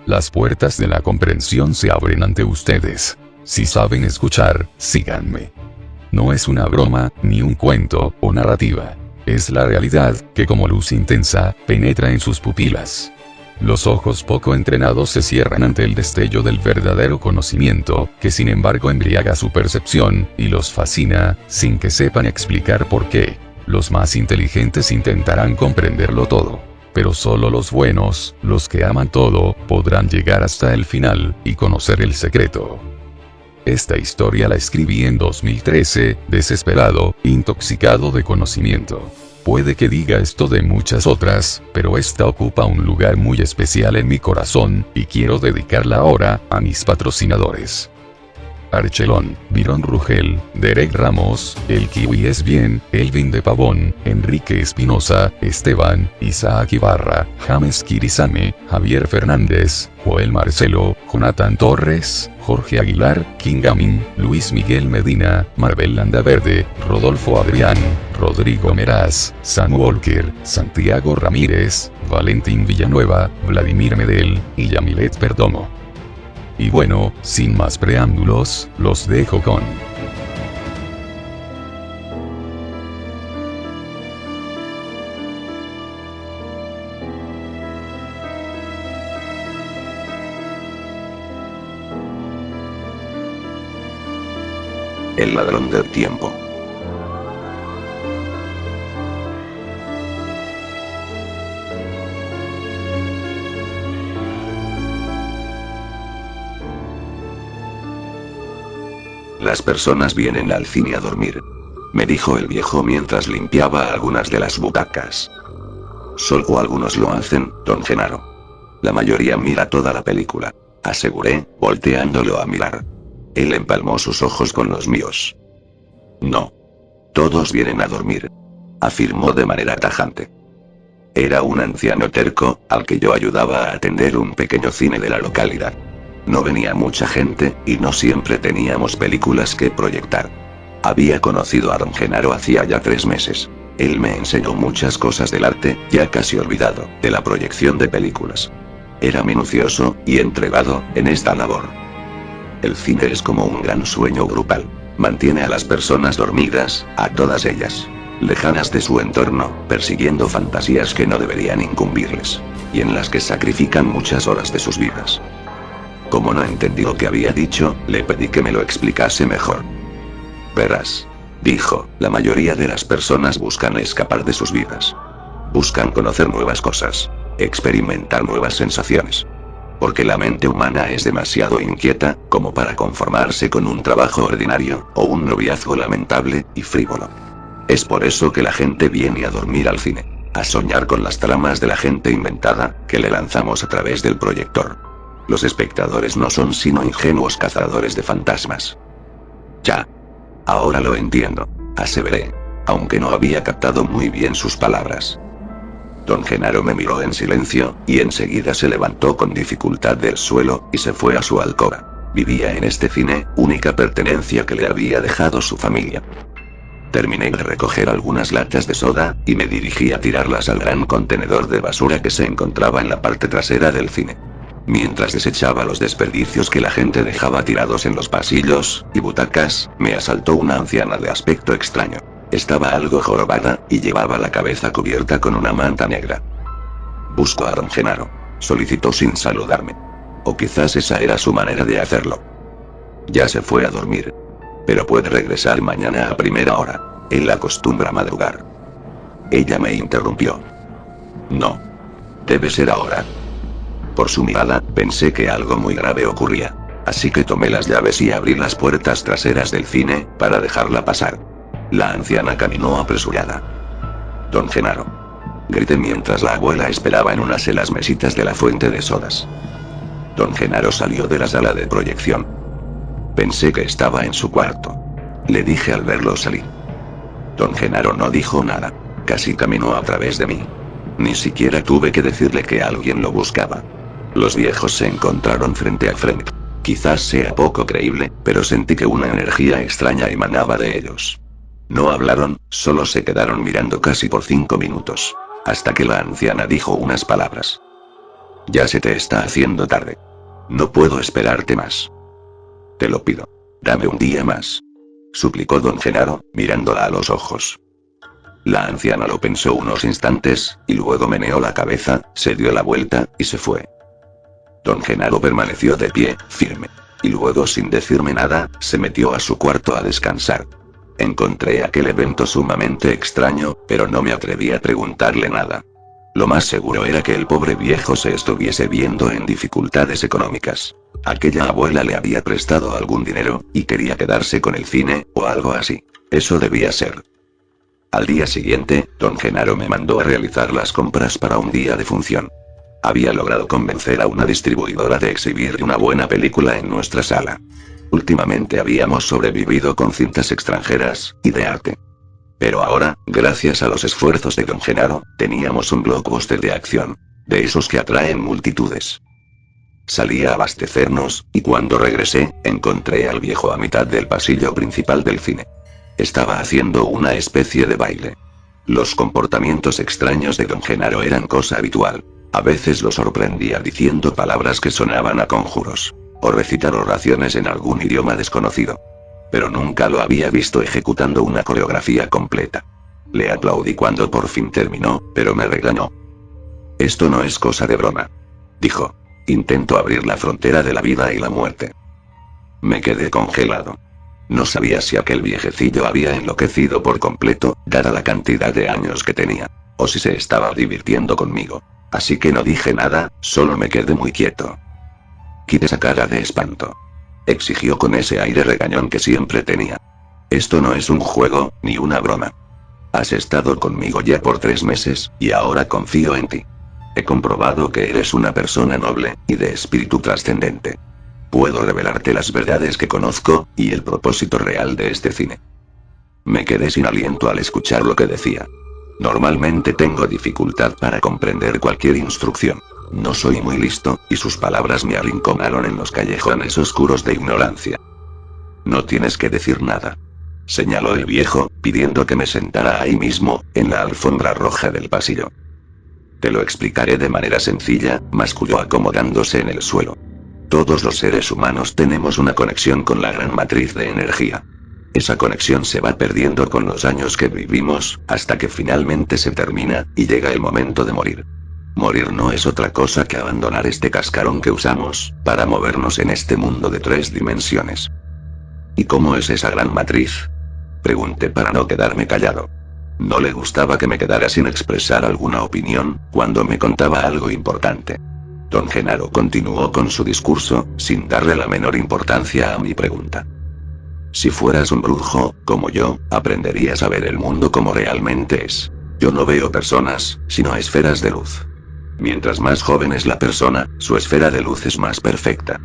Las puertas de la comprensión se abren ante ustedes. Si saben escuchar, síganme. No es una broma, ni un cuento, o narrativa. Es la realidad, que como luz intensa, penetra en sus pupilas. Los ojos poco entrenados se cierran ante el destello del verdadero conocimiento, que sin embargo embriaga su percepción, y los fascina, sin que sepan explicar por qué. Los más inteligentes intentarán comprenderlo todo. Pero solo los buenos, los que aman todo, podrán llegar hasta el final, y conocer el secreto. Esta historia la escribí en 2013, desesperado, intoxicado de conocimiento. Puede que diga esto de muchas otras, pero esta ocupa un lugar muy especial en mi corazón, y quiero dedicarla ahora a mis patrocinadores. Archelon, Byron Rugel, Derek Ramos, El Kiwi es bien, Elvin de Pavón, Enrique Espinosa, Esteban, Isaac Ibarra, James Kirizame, Javier Fernández, Joel Marcelo, Jonathan Torres, Jorge Aguilar, King Gamin, Luis Miguel Medina, Marvel Landaverde, Rodolfo Adrián, Rodrigo Meraz, Sam Walker, Santiago Ramírez, Valentín Villanueva, Vladimir Medel, y Yamilet Perdomo. Y bueno, sin más preámbulos, los dejo con... El ladrón del tiempo. Las personas vienen al cine a dormir, me dijo el viejo mientras limpiaba algunas de las butacas. Solo algunos lo hacen, don Genaro. La mayoría mira toda la película, aseguré, volteándolo a mirar. Él empalmó sus ojos con los míos. No. Todos vienen a dormir, afirmó de manera tajante. Era un anciano terco, al que yo ayudaba a atender un pequeño cine de la localidad. No venía mucha gente, y no siempre teníamos películas que proyectar. Había conocido a don Genaro hacía ya 3 meses. Él me enseñó muchas cosas del arte, ya casi olvidado, de la proyección de películas. Era minucioso, y entregado, en esta labor. El cine es como un gran sueño grupal. Mantiene a las personas dormidas, a todas ellas, lejanas de su entorno, persiguiendo fantasías que no deberían incumbirles, y en las que sacrifican muchas horas de sus vidas. Como no entendí lo que había dicho, le pedí que me lo explicase mejor. Verás, dijo, la mayoría de las personas buscan escapar de sus vidas. Buscan conocer nuevas cosas, experimentar nuevas sensaciones. Porque la mente humana es demasiado inquieta, como para conformarse con un trabajo ordinario, o un noviazgo lamentable y frívolo. Es por eso que la gente viene a dormir al cine, a soñar con las tramas de la gente inventada, que le lanzamos a través del proyector. Los espectadores no son sino ingenuos cazadores de fantasmas. Ya. Ahora lo entiendo, aseveré, aunque no había captado muy bien sus palabras. Don Genaro me miró en silencio, y enseguida se levantó con dificultad del suelo, y se fue a su alcoba. Vivía en este cine, única pertenencia que le había dejado su familia. Terminé de recoger algunas latas de soda, y me dirigí a tirarlas al gran contenedor de basura que se encontraba en la parte trasera del cine. Mientras desechaba los desperdicios que la gente dejaba tirados en los pasillos y butacas, me asaltó una anciana de aspecto extraño. Estaba algo jorobada, y llevaba la cabeza cubierta con una manta negra. Busco a don Genaro, solicitó sin saludarme. O quizás esa era su manera de hacerlo. Ya se fue a dormir. Pero puede regresar mañana a primera hora. Él acostumbra madrugar. Ella me interrumpió. No. Debe ser ahora. Por su mirada, pensé que algo muy grave ocurría. Así que tomé las llaves y abrí las puertas traseras del cine, para dejarla pasar. La anciana caminó apresurada. Don Genaro. Grité mientras la abuela esperaba en unas de las mesitas de la fuente de sodas. Don Genaro salió de la sala de proyección. Pensé que estaba en su cuarto. Le dije al verlo salir. Don Genaro no dijo nada. Casi caminó a través de mí. Ni siquiera tuve que decirle que alguien lo buscaba. Los viejos se encontraron frente a frente. Quizás sea poco creíble, pero sentí que una energía extraña emanaba de ellos. No hablaron, solo se quedaron mirando casi por 5 minutos. Hasta que la anciana dijo unas palabras. Ya se te está haciendo tarde. No puedo esperarte más. Te lo pido. Dame un día más. Suplicó don Genaro, mirándola a los ojos. La anciana lo pensó unos instantes, y luego meneó la cabeza, se dio la vuelta, y se fue. Don Genaro permaneció de pie, firme. Y luego, sin decirme nada, se metió a su cuarto a descansar. Encontré aquel evento sumamente extraño, pero no me atreví a preguntarle nada. Lo más seguro era que el pobre viejo se estuviese viendo en dificultades económicas. Aquella abuela le había prestado algún dinero, y quería quedarse con el cine, o algo así. Eso debía ser. Al día siguiente, don Genaro me mandó a realizar las compras para un día de función. Había logrado convencer a una distribuidora de exhibir una buena película en nuestra sala. Últimamente habíamos sobrevivido con cintas extranjeras, y de arte. Pero ahora, gracias a los esfuerzos de don Genaro, teníamos un blockbuster de acción. De esos que atraen multitudes. Salí a abastecernos, y cuando regresé, encontré al viejo a mitad del pasillo principal del cine. Estaba haciendo una especie de baile. Los comportamientos extraños de don Genaro eran cosa habitual. A veces lo sorprendía diciendo palabras que sonaban a conjuros. O recitar oraciones en algún idioma desconocido. Pero nunca lo había visto ejecutando una coreografía completa. Le aplaudí cuando por fin terminó, pero me regañó. Esto no es cosa de broma. Dijo. Intento abrir la frontera de la vida y la muerte. Me quedé congelado. No sabía si aquel viejecillo había enloquecido por completo, dada la cantidad de años que tenía, o si se estaba divirtiendo conmigo. Así que no dije nada, solo me quedé muy quieto. Quité esa cara de espanto. Exigió con ese aire regañón que siempre tenía. Esto no es un juego, ni una broma. Has estado conmigo ya por 3 meses, y ahora confío en ti. He comprobado que eres una persona noble, y de espíritu trascendente. Puedo revelarte las verdades que conozco, y el propósito real de este cine. Me quedé sin aliento al escuchar lo que decía. Normalmente tengo dificultad para comprender cualquier instrucción. No soy muy listo, y sus palabras me arrinconaron en los callejones oscuros de ignorancia. No tienes que decir nada. Señaló el viejo, pidiendo que me sentara ahí mismo, en la alfombra roja del pasillo. Te lo explicaré de manera sencilla, masculló acomodándose en el suelo. Todos los seres humanos tenemos una conexión con la gran matriz de energía. Esa conexión se va perdiendo con los años que vivimos, hasta que finalmente se termina, y llega el momento de morir. Morir no es otra cosa que abandonar este cascarón que usamos, para movernos en este mundo de 3 dimensiones. ¿Y cómo es esa gran matriz? Pregunté para no quedarme callado. No le gustaba que me quedara sin expresar alguna opinión, cuando me contaba algo importante. Don Genaro continuó con su discurso, sin darle la menor importancia a mi pregunta. Si fueras un brujo, como yo, aprenderías a ver el mundo como realmente es. Yo no veo personas, sino esferas de luz. Mientras más joven es la persona, su esfera de luz es más perfecta.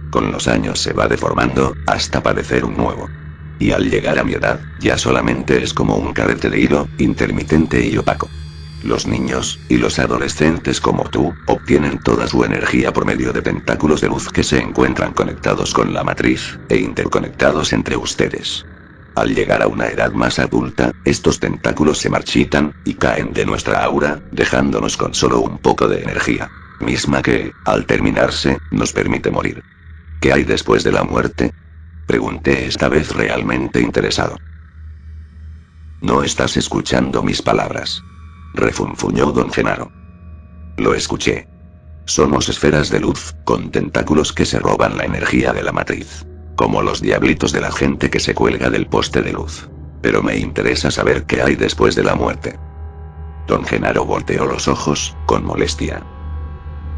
Con los años se va deformando, hasta parecer un nuevo. Y al llegar a mi edad, ya solamente es como un carrete de hilo, intermitente y opaco. Los niños, y los adolescentes como tú, obtienen toda su energía por medio de tentáculos de luz que se encuentran conectados con la matriz, e interconectados entre ustedes. Al llegar a una edad más adulta, estos tentáculos se marchitan, y caen de nuestra aura, dejándonos con solo un poco de energía, misma que, al terminarse, nos permite morir. ¿Qué hay después de la muerte? Pregunté esta vez realmente interesado. No estás escuchando mis palabras. Refunfuñó don Genaro. Lo escuché. Somos esferas de luz, con tentáculos que se roban la energía de la matriz. Como los diablitos de la gente que se cuelga del poste de luz. Pero me interesa saber qué hay después de la muerte. Don Genaro volteó los ojos, con molestia.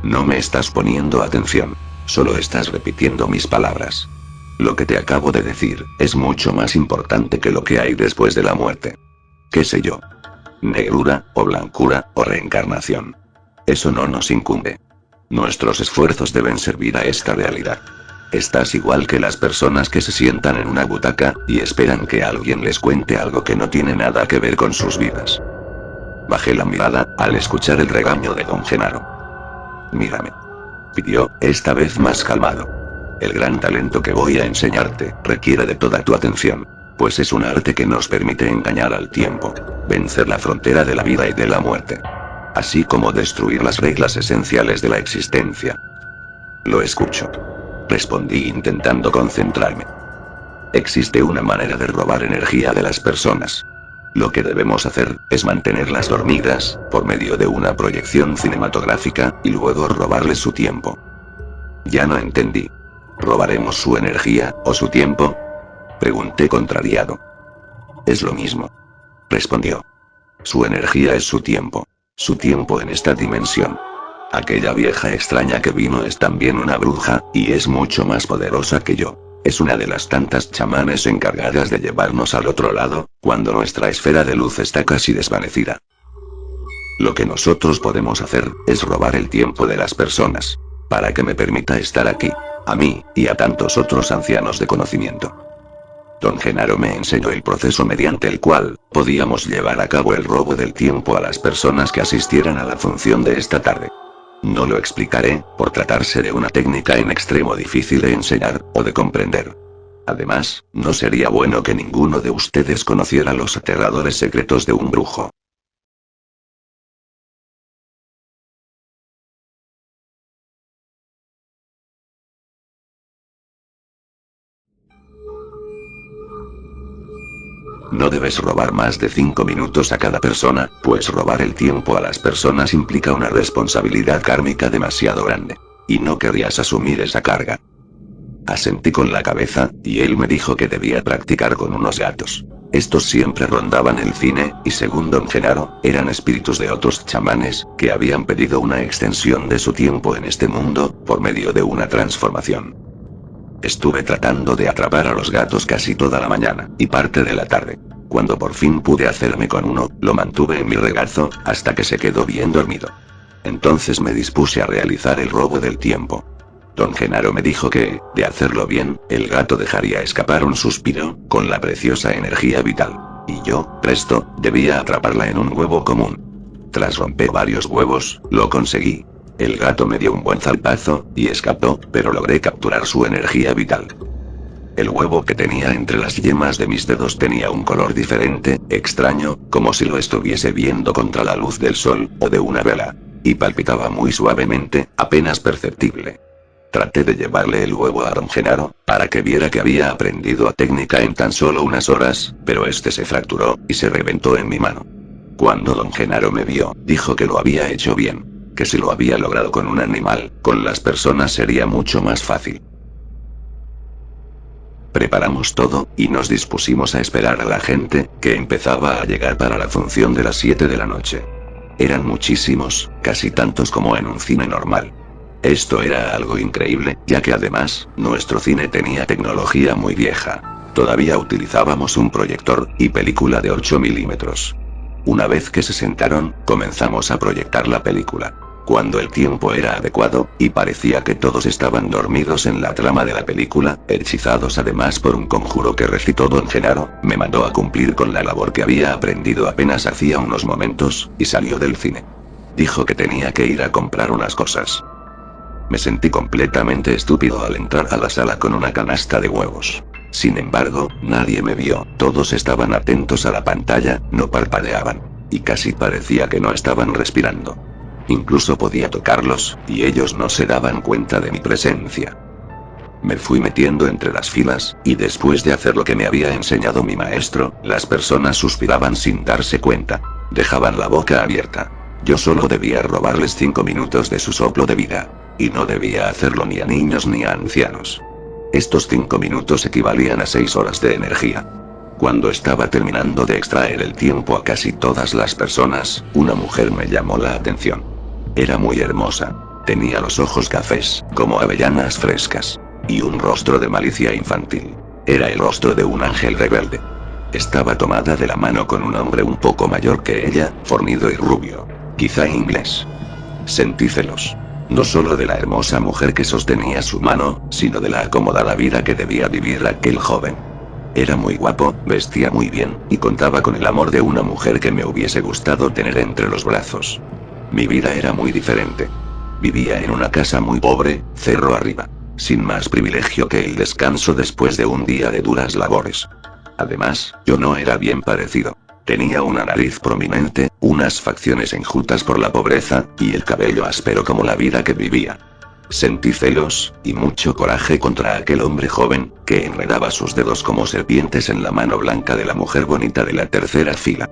No me estás poniendo atención. Solo estás repitiendo mis palabras. Lo que te acabo de decir, es mucho más importante que lo que hay después de la muerte. ¿Qué sé yo? Negrura, o blancura, o reencarnación. Eso no nos incumbe. Nuestros esfuerzos deben servir a esta realidad. Estás igual que las personas que se sientan en una butaca, y esperan que alguien les cuente algo que no tiene nada que ver con sus vidas. Bajé la mirada, al escuchar el regaño de don Genaro. Mírame. Pidió, esta vez más calmado. El gran talento que voy a enseñarte, requiere de toda tu atención. Pues es un arte que nos permite engañar al tiempo. Vencer la frontera de la vida y de la muerte. así como destruir las reglas esenciales de la existencia. Lo escucho. Respondí intentando concentrarme. Existe una manera de robar energía de las personas. Lo que debemos hacer es mantenerlas dormidas, por medio de una proyección cinematográfica, y luego robarles su tiempo. Ya no entendí. ¿Robaremos su energía, o su tiempo? Pregunté contrariado. Es lo mismo. Respondió. Su energía es su tiempo. Su tiempo en esta dimensión. Aquella vieja extraña que vino es también una bruja, y es mucho más poderosa que yo. Es una de las tantas chamanes encargadas de llevarnos al otro lado, cuando nuestra esfera de luz está casi desvanecida. Lo que nosotros podemos hacer, es robar el tiempo de las personas. Para que me permita estar aquí. A mí, y a tantos otros ancianos de conocimiento. Don Genaro me enseñó el proceso mediante el cual, podíamos llevar a cabo el robo del tiempo a las personas que asistieran a la función de esta tarde. No lo explicaré, por tratarse de una técnica en extremo difícil de enseñar, o de comprender. Además, no sería bueno que ninguno de ustedes conociera los aterradores secretos de un brujo. No debes robar más de 5 minutos a cada persona, pues robar el tiempo a las personas implica una responsabilidad kármica demasiado grande. Y no querrías asumir esa carga. Asentí con la cabeza, y él me dijo que debía practicar con unos gatos. Estos siempre rondaban el cine, y según Don Genaro, eran espíritus de otros chamanes, que habían pedido una extensión de su tiempo en este mundo, por medio de una transformación. Estuve tratando de atrapar a los gatos casi toda la mañana, y parte de la tarde. Cuando por fin pude hacerme con uno, lo mantuve en mi regazo, hasta que se quedó bien dormido. Entonces me dispuse a realizar el robo del tiempo. Don Genaro me dijo que, de hacerlo bien, el gato dejaría escapar un suspiro, con la preciosa energía vital. Y yo, presto, debía atraparla en un huevo común. Tras romper varios huevos, lo conseguí. El gato me dio un buen zarpazo, y escapó, pero logré capturar su energía vital. El huevo que tenía entre las yemas de mis dedos tenía un color diferente, extraño, como si lo estuviese viendo contra la luz del sol, o de una vela. Y palpitaba muy suavemente, apenas perceptible. Traté de llevarle el huevo a Don Genaro, para que viera que había aprendido a técnica en tan solo unas horas, pero este se fracturó, y se reventó en mi mano. Cuando Don Genaro me vio, dijo que lo había hecho bien. Que si lo había logrado con un animal, con las personas sería mucho más fácil. Preparamos todo, y nos dispusimos a esperar a la gente, que empezaba a llegar para la función de las 7 de la noche. Eran muchísimos, casi tantos como en un cine normal. Esto era algo increíble, ya que además, nuestro cine tenía tecnología muy vieja. Todavía utilizábamos un proyector, y película de 8 milímetros. Una vez que se sentaron, comenzamos a proyectar la película. Cuando el tiempo era adecuado, y parecía que todos estaban dormidos en la trama de la película, hechizados además por un conjuro que recitó Don Genaro, me mandó a cumplir con la labor que había aprendido apenas hacía unos momentos, y salió del cine. Dijo que tenía que ir a comprar unas cosas. Me sentí completamente estúpido al entrar a la sala con una canasta de huevos. Sin embargo, nadie me vio, todos estaban atentos a la pantalla, no parpadeaban. Y casi parecía que no estaban respirando. Incluso podía tocarlos, y ellos no se daban cuenta de mi presencia. Me fui metiendo entre las filas, y después de hacer lo que me había enseñado mi maestro, las personas suspiraban sin darse cuenta. Dejaban la boca abierta. Yo solo debía robarles 5 minutos de su soplo de vida. Y no debía hacerlo ni a niños ni a ancianos. Estos 5 minutos equivalían a 6 horas de energía. Cuando estaba terminando de extraer el tiempo a casi todas las personas, una mujer me llamó la atención. Era muy hermosa. Tenía los ojos cafés, como avellanas frescas. Y un rostro de malicia infantil. Era el rostro de un ángel rebelde. Estaba tomada de la mano con un hombre un poco mayor que ella, fornido y rubio. Quizá inglés. Sentí celos. No solo de la hermosa mujer que sostenía su mano, sino de la acomodada vida que debía vivir aquel joven. Era muy guapo, vestía muy bien, y contaba con el amor de una mujer que me hubiese gustado tener entre los brazos. Mi vida era muy diferente. Vivía en una casa muy pobre, cerro arriba. Sin más privilegio que el descanso después de un día de duras labores. Además, yo no era bien parecido. Tenía una nariz prominente, unas facciones enjutas por la pobreza, y el cabello áspero como la vida que vivía. Sentí celos, y mucho coraje contra aquel hombre joven, que enredaba sus dedos como serpientes en la mano blanca de la mujer bonita de la tercera fila.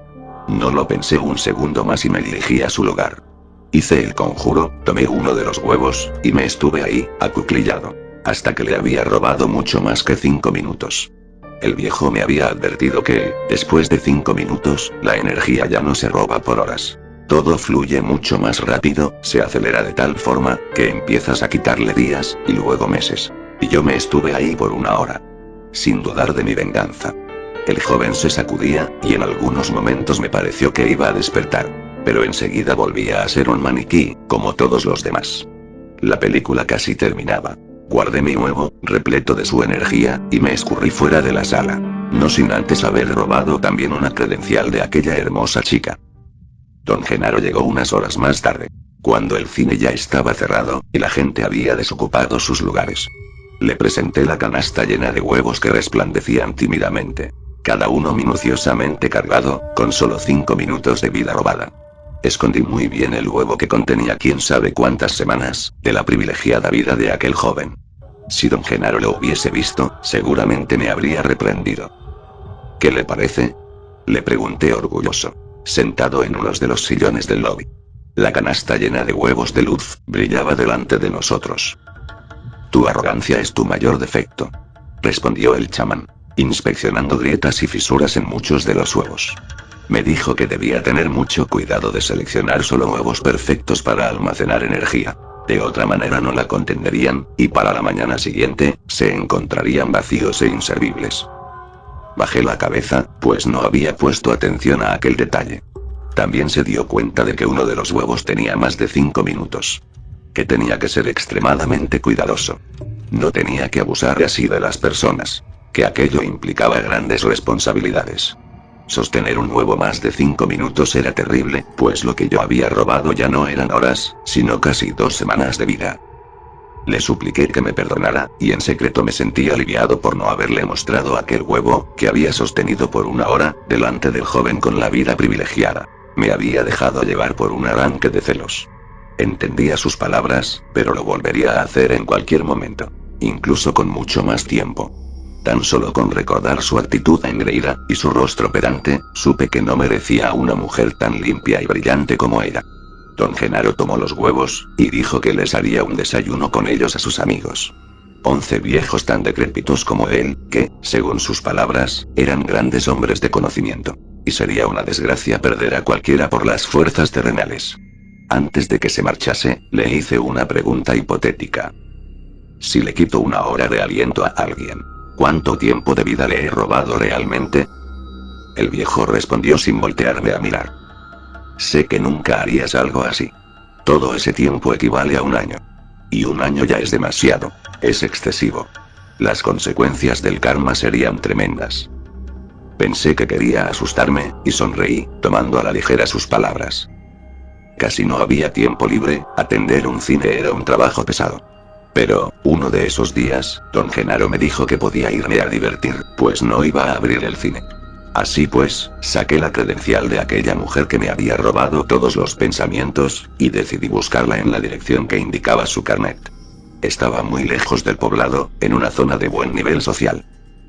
No lo pensé un segundo más y me dirigí a su lugar. Hice el conjuro, tomé uno de los huevos, y me estuve ahí, acuclillado. Hasta que le había robado mucho más que 5 minutos. El viejo me había advertido que, después de 5 minutos, la energía ya no se roba por horas. Todo fluye mucho más rápido, se acelera de tal forma, que empiezas a quitarle días, y luego meses. Y yo me estuve ahí por 1 hora. Sin dudar de mi venganza. El joven se sacudía, y en algunos momentos me pareció que iba a despertar. Pero enseguida volvía a ser un maniquí, como todos los demás. La película casi terminaba. Guardé mi huevo, repleto de su energía, y me escurrí fuera de la sala. No sin antes haber robado también una credencial de aquella hermosa chica. Don Genaro llegó unas horas más tarde. Cuando el cine ya estaba cerrado, y la gente había desocupado sus lugares. Le presenté la canasta llena de huevos que resplandecían tímidamente. Cada uno minuciosamente cargado, con solo 5 minutos de vida robada. Escondí muy bien el huevo que contenía quién sabe cuántas semanas, de la privilegiada vida de aquel joven. Si don Genaro lo hubiese visto, seguramente me habría reprendido. ¿Qué le parece?, le pregunté orgulloso, sentado en uno de los sillones del lobby. La canasta llena de huevos de luz, brillaba delante de nosotros. Tu arrogancia es tu mayor defecto, respondió el chamán, inspeccionando grietas y fisuras en muchos de los huevos. Me dijo que debía tener mucho cuidado de seleccionar solo huevos perfectos para almacenar energía. De otra manera no la contenderían, y para la mañana siguiente, se encontrarían vacíos e inservibles. Bajé la cabeza, pues no había puesto atención a aquel detalle. También se dio cuenta de que uno de los huevos tenía más de 5 minutos. Que tenía que ser extremadamente cuidadoso. No tenía que abusar así de las personas. Que aquello implicaba grandes responsabilidades. Sostener un huevo más de 5 minutos era terrible, pues lo que yo había robado ya no eran horas, sino casi 2 semanas de vida. Le supliqué que me perdonara, y en secreto me sentí aliviado por no haberle mostrado aquel huevo, que había sostenido por 1 hora, delante del joven con la vida privilegiada. Me había dejado llevar por un arranque de celos. Entendía sus palabras, pero lo volvería a hacer en cualquier momento. Incluso con mucho más tiempo. Tan solo con recordar su actitud engreída, y su rostro pedante, supe que no merecía a una mujer tan limpia y brillante como ella. Don Genaro tomó los huevos, y dijo que les haría un desayuno con ellos a sus amigos. 11 viejos tan decrépitos como él, que, según sus palabras, eran grandes hombres de conocimiento. Y sería una desgracia perder a cualquiera por las fuerzas terrenales. Antes de que se marchase, le hice una pregunta hipotética. Si le quito 1 hora de aliento a alguien, ¿cuánto tiempo de vida le he robado realmente? El viejo respondió sin voltearme a mirar. Sé que nunca harías algo así. Todo ese tiempo equivale a 1 año. Y 1 año ya es demasiado. Es excesivo. Las consecuencias del karma serían tremendas. Pensé que quería asustarme, y sonreí, tomando a la ligera sus palabras. Casi no había tiempo libre, atender un cine era un trabajo pesado. Pero, uno de esos días, don Genaro me dijo que podía irme a divertir, pues no iba a abrir el cine. Así pues, saqué la credencial de aquella mujer que me había robado todos los pensamientos, y decidí buscarla en la dirección que indicaba su carnet. Estaba muy lejos del poblado, en una zona de buen nivel social.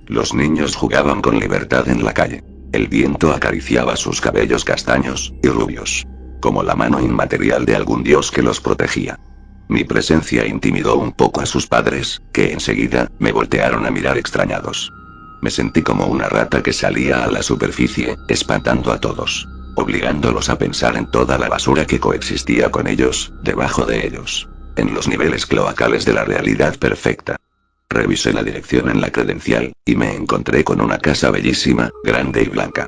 Los niños jugaban con libertad en la calle. El viento acariciaba sus cabellos castaños y rubios, como la mano inmaterial de algún dios que los protegía. Mi presencia intimidó un poco a sus padres, que enseguida me voltearon a mirar extrañados. Me sentí como una rata que salía a la superficie, espantando a todos, obligándolos a pensar en toda la basura que coexistía con ellos, debajo de ellos, en los niveles cloacales de la realidad perfecta. Revisé la dirección en la credencial, y me encontré con una casa bellísima, grande y blanca.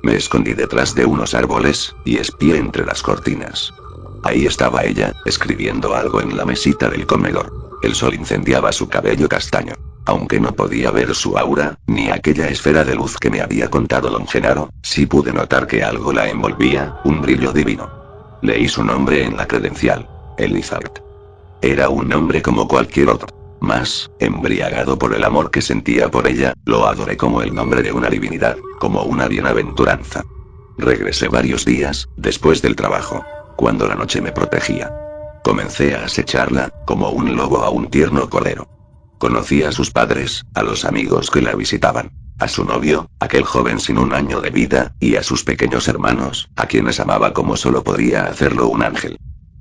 Me escondí detrás de unos árboles, y espié entre las cortinas. Ahí estaba ella, escribiendo algo en la mesita del comedor. El sol incendiaba su cabello castaño. Aunque no podía ver su aura, ni aquella esfera de luz que me había contado don Genaro, sí pude notar que algo la envolvía, un brillo divino. Leí su nombre en la credencial, Elizabeth. Era un nombre como cualquier otro. Mas, embriagado por el amor que sentía por ella, lo adoré como el nombre de una divinidad, como una bienaventuranza. Regresé varios días, después del trabajo, cuando la noche me protegía. Comencé a acecharla, como un lobo a un tierno cordero. Conocí a sus padres, a los amigos que la visitaban, a su novio, aquel joven sin un año de vida, y a sus pequeños hermanos, a quienes amaba como solo podría hacerlo un ángel.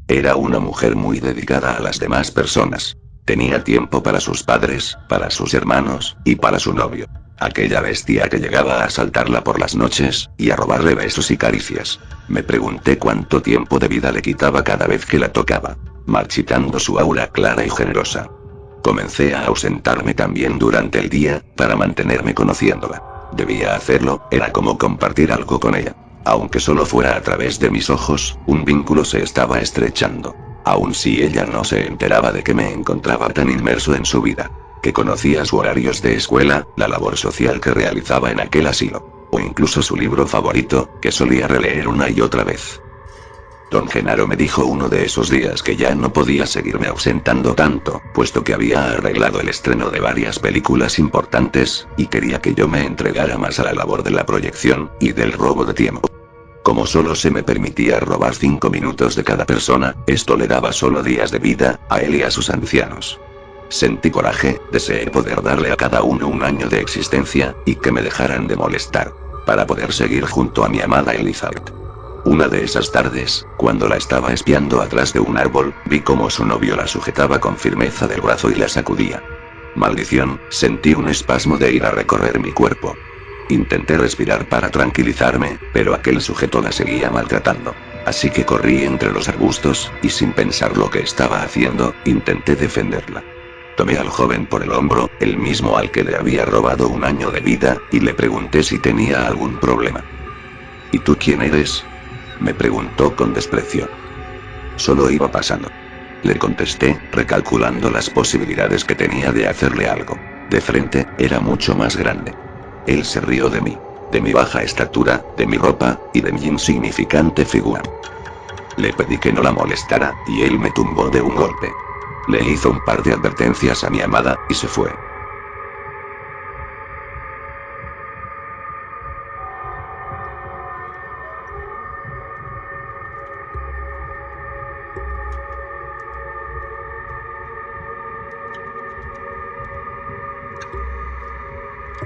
Era una mujer muy dedicada a las demás personas. Tenía tiempo para sus padres, para sus hermanos, y para su novio. Aquella bestia que llegaba a asaltarla por las noches, y a robarle besos y caricias. Me pregunté cuánto tiempo de vida le quitaba cada vez que la tocaba, marchitando su aura clara y generosa. Comencé a ausentarme también durante el día, para mantenerme conociéndola. Debía hacerlo, era como compartir algo con ella. Aunque solo fuera a través de mis ojos, un vínculo se estaba estrechando. Aun si ella no se enteraba de que me encontraba tan inmerso en su vida. Que conocía sus horarios de escuela, la labor social que realizaba en aquel asilo. O incluso su libro favorito, que solía releer una y otra vez. Don Genaro me dijo uno de esos días que ya no podía seguirme ausentando tanto, puesto que había arreglado el estreno de varias películas importantes, y quería que yo me entregara más a la labor de la proyección, y del robo de tiempo. Como solo se me permitía robar 5 minutos de cada persona, esto le daba solo días de vida, a él y a sus ancianos. Sentí coraje, deseé poder darle a cada uno un año de existencia, y que me dejaran de molestar, para poder seguir junto a mi amada Elizabeth. Una de esas tardes, cuando la estaba espiando atrás de un árbol, vi cómo su novio la sujetaba con firmeza del brazo y la sacudía. Maldición, sentí un espasmo de ira recorrer mi cuerpo. Intenté respirar para tranquilizarme, pero aquel sujeto la seguía maltratando. Así que corrí entre los arbustos, y sin pensar lo que estaba haciendo, intenté defenderla. Tomé al joven por el hombro, el mismo al que le había robado un año de vida, y le pregunté si tenía algún problema. ¿Y tú quién eres?, me preguntó con desprecio. Solo iba pasando. Le contesté, recalculando las posibilidades que tenía de hacerle algo. De frente, era mucho más grande. Él se rió de mí, de mi baja estatura, de mi ropa, y de mi insignificante figura. Le pedí que no la molestara, y él me tumbó de un golpe. Le hizo un par de advertencias a mi amada, y se fue.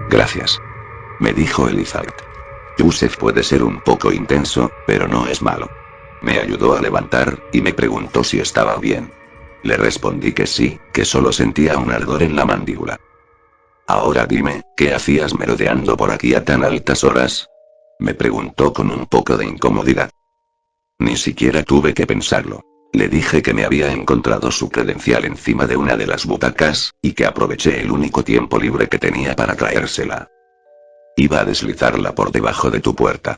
Gracias, me dijo Elizabeth. Joseph puede ser un poco intenso, pero no es malo. Me ayudó a levantar, y me preguntó si estaba bien. Le respondí que sí, que solo sentía un ardor en la mandíbula. Ahora dime, ¿qué hacías merodeando por aquí a tan altas horas?, me preguntó con un poco de incomodidad. Ni siquiera tuve que pensarlo. Le dije que me había encontrado su credencial encima de una de las butacas, y que aproveché el único tiempo libre que tenía para traérsela. Iba a deslizarla por debajo de tu puerta,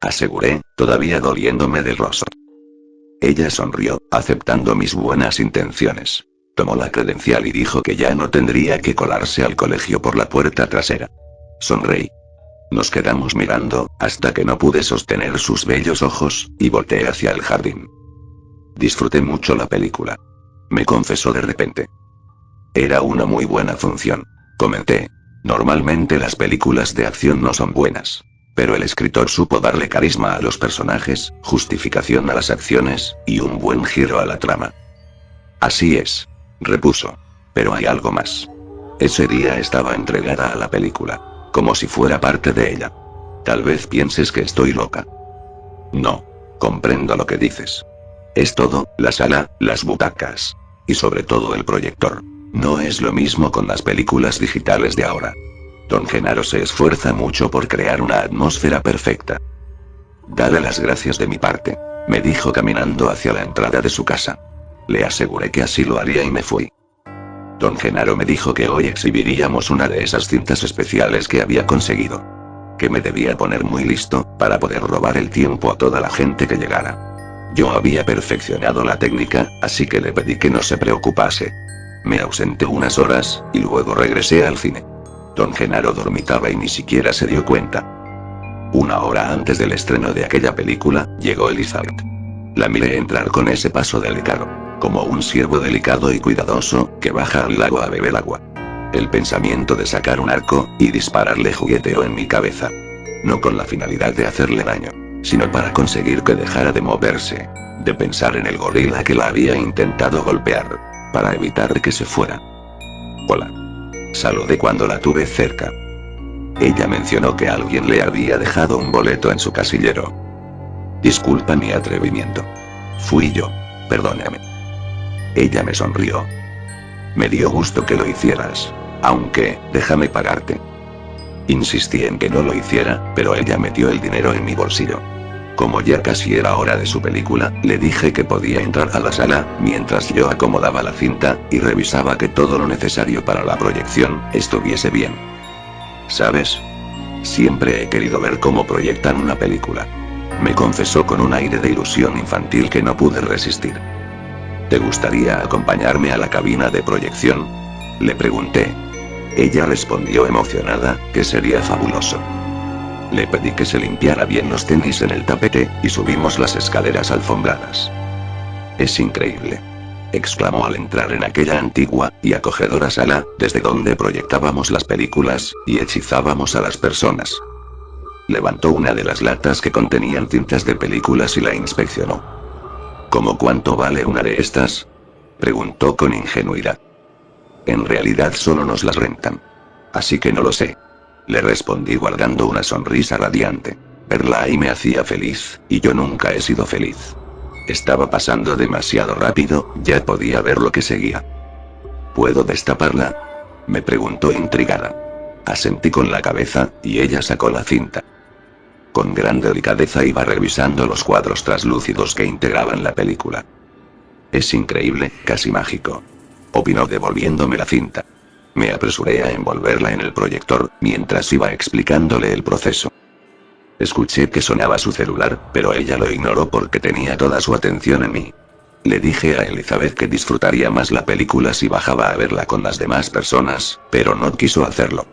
aseguré, todavía doliéndome del rostro. Ella sonrió, aceptando mis buenas intenciones. Tomó la credencial y dijo que ya no tendría que colarse al colegio por la puerta trasera. Sonreí. Nos quedamos mirando, hasta que no pude sostener sus bellos ojos, y volteé hacia el jardín. Disfruté mucho la película, me confesó de repente. Era una muy buena función, comenté. Normalmente las películas de acción no son buenas. Pero el escritor supo darle carisma a los personajes, justificación a las acciones, y un buen giro a la trama. Así es, repuso. Pero hay algo más. Ese día estaba entregada a la película, como si fuera parte de ella. Tal vez pienses que estoy loca. No, comprendo lo que dices. Es todo, la sala, las butacas. Y sobre todo el proyector. No es lo mismo con las películas digitales de ahora. Don Genaro se esfuerza mucho por crear una atmósfera perfecta. Dale las gracias de mi parte, me dijo caminando hacia la entrada de su casa. Le aseguré que así lo haría y me fui. Don Genaro me dijo que hoy exhibiríamos una de esas cintas especiales que había conseguido. Que me debía poner muy listo, para poder robar el tiempo a toda la gente que llegara. Yo había perfeccionado la técnica, así que le pedí que no se preocupase. Me ausenté unas horas, y luego regresé al cine. Don Genaro dormitaba y ni siquiera se dio cuenta. Una hora antes del estreno de aquella película, llegó Elizabeth. La miré entrar con ese paso delicado, como un ciervo delicado y cuidadoso, que baja al lago a beber agua. El pensamiento de sacar un arco, y dispararle jugueteó en mi cabeza. No con la finalidad de hacerle daño. sino para conseguir que dejara de moverse, de pensar en el gorila que la había intentado golpear, para evitar que se fuera. Hola. Saludé cuando la tuve cerca. Ella mencionó que alguien le había dejado un boleto en su casillero. Disculpa mi atrevimiento. Fui yo. Perdóname. Ella me sonrió. Me dio gusto que lo hicieras. Aunque, déjame pagarte. Insistí en que no lo hiciera, pero ella metió el dinero en mi bolsillo. Como ya casi era hora de su película, le dije que podía entrar a la sala, mientras yo acomodaba la cinta, y revisaba que todo lo necesario para la proyección estuviese bien. ¿Sabes? Siempre he querido ver cómo proyectan una película. Me confesó con un aire de ilusión infantil que no pude resistir. ¿Te gustaría acompañarme a la cabina de proyección? Le pregunté. Ella respondió emocionada, que sería fabuloso. Le pedí que se limpiara bien los tenis en el tapete, y subimos las escaleras alfombradas. Es increíble, exclamó al entrar en aquella antigua y acogedora sala, desde donde proyectábamos las películas, y hechizábamos a las personas. Levantó una de las latas que contenían cintas de películas y la inspeccionó. ¿Cómo cuánto vale una de estas? Preguntó con ingenuidad. En realidad solo nos las rentan. Así que no lo sé. Le respondí guardando una sonrisa radiante. Verla ahí me hacía feliz, y yo nunca he sido feliz. Estaba pasando demasiado rápido, ya podía ver lo que seguía. ¿Puedo destaparla? Me preguntó intrigada. Asentí con la cabeza, y ella sacó la cinta. Con gran delicadeza iba revisando los cuadros traslúcidos que integraban la película. Es increíble, casi mágico, opinó devolviéndome la cinta. Me apresuré a envolverla en el proyector, mientras iba explicándole el proceso. Escuché que sonaba su celular, pero ella lo ignoró porque tenía toda su atención en mí. Le dije a Elizabeth que disfrutaría más la película si bajaba a verla con las demás personas, pero no quiso hacerlo.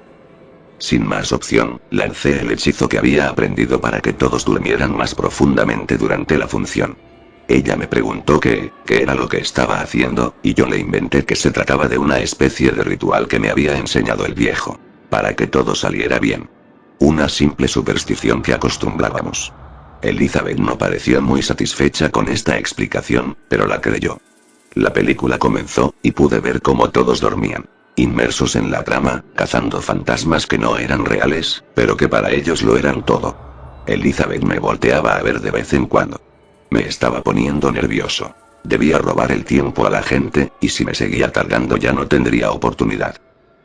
Sin más opción, lancé el hechizo que había aprendido para que todos durmieran más profundamente durante la función. Ella me preguntó qué era lo que estaba haciendo, y yo le inventé que se trataba de una especie de ritual que me había enseñado el viejo, para que todo saliera bien. Una simple superstición que acostumbrábamos. Elizabeth no pareció muy satisfecha con esta explicación, pero la creyó. La película comenzó, y pude ver cómo todos dormían, inmersos en la trama, cazando fantasmas que no eran reales, pero que para ellos lo eran todo. Elizabeth me volteaba a ver de vez en cuando. Me estaba poniendo nervioso. Debía robar el tiempo a la gente, y si me seguía tardando ya no tendría oportunidad.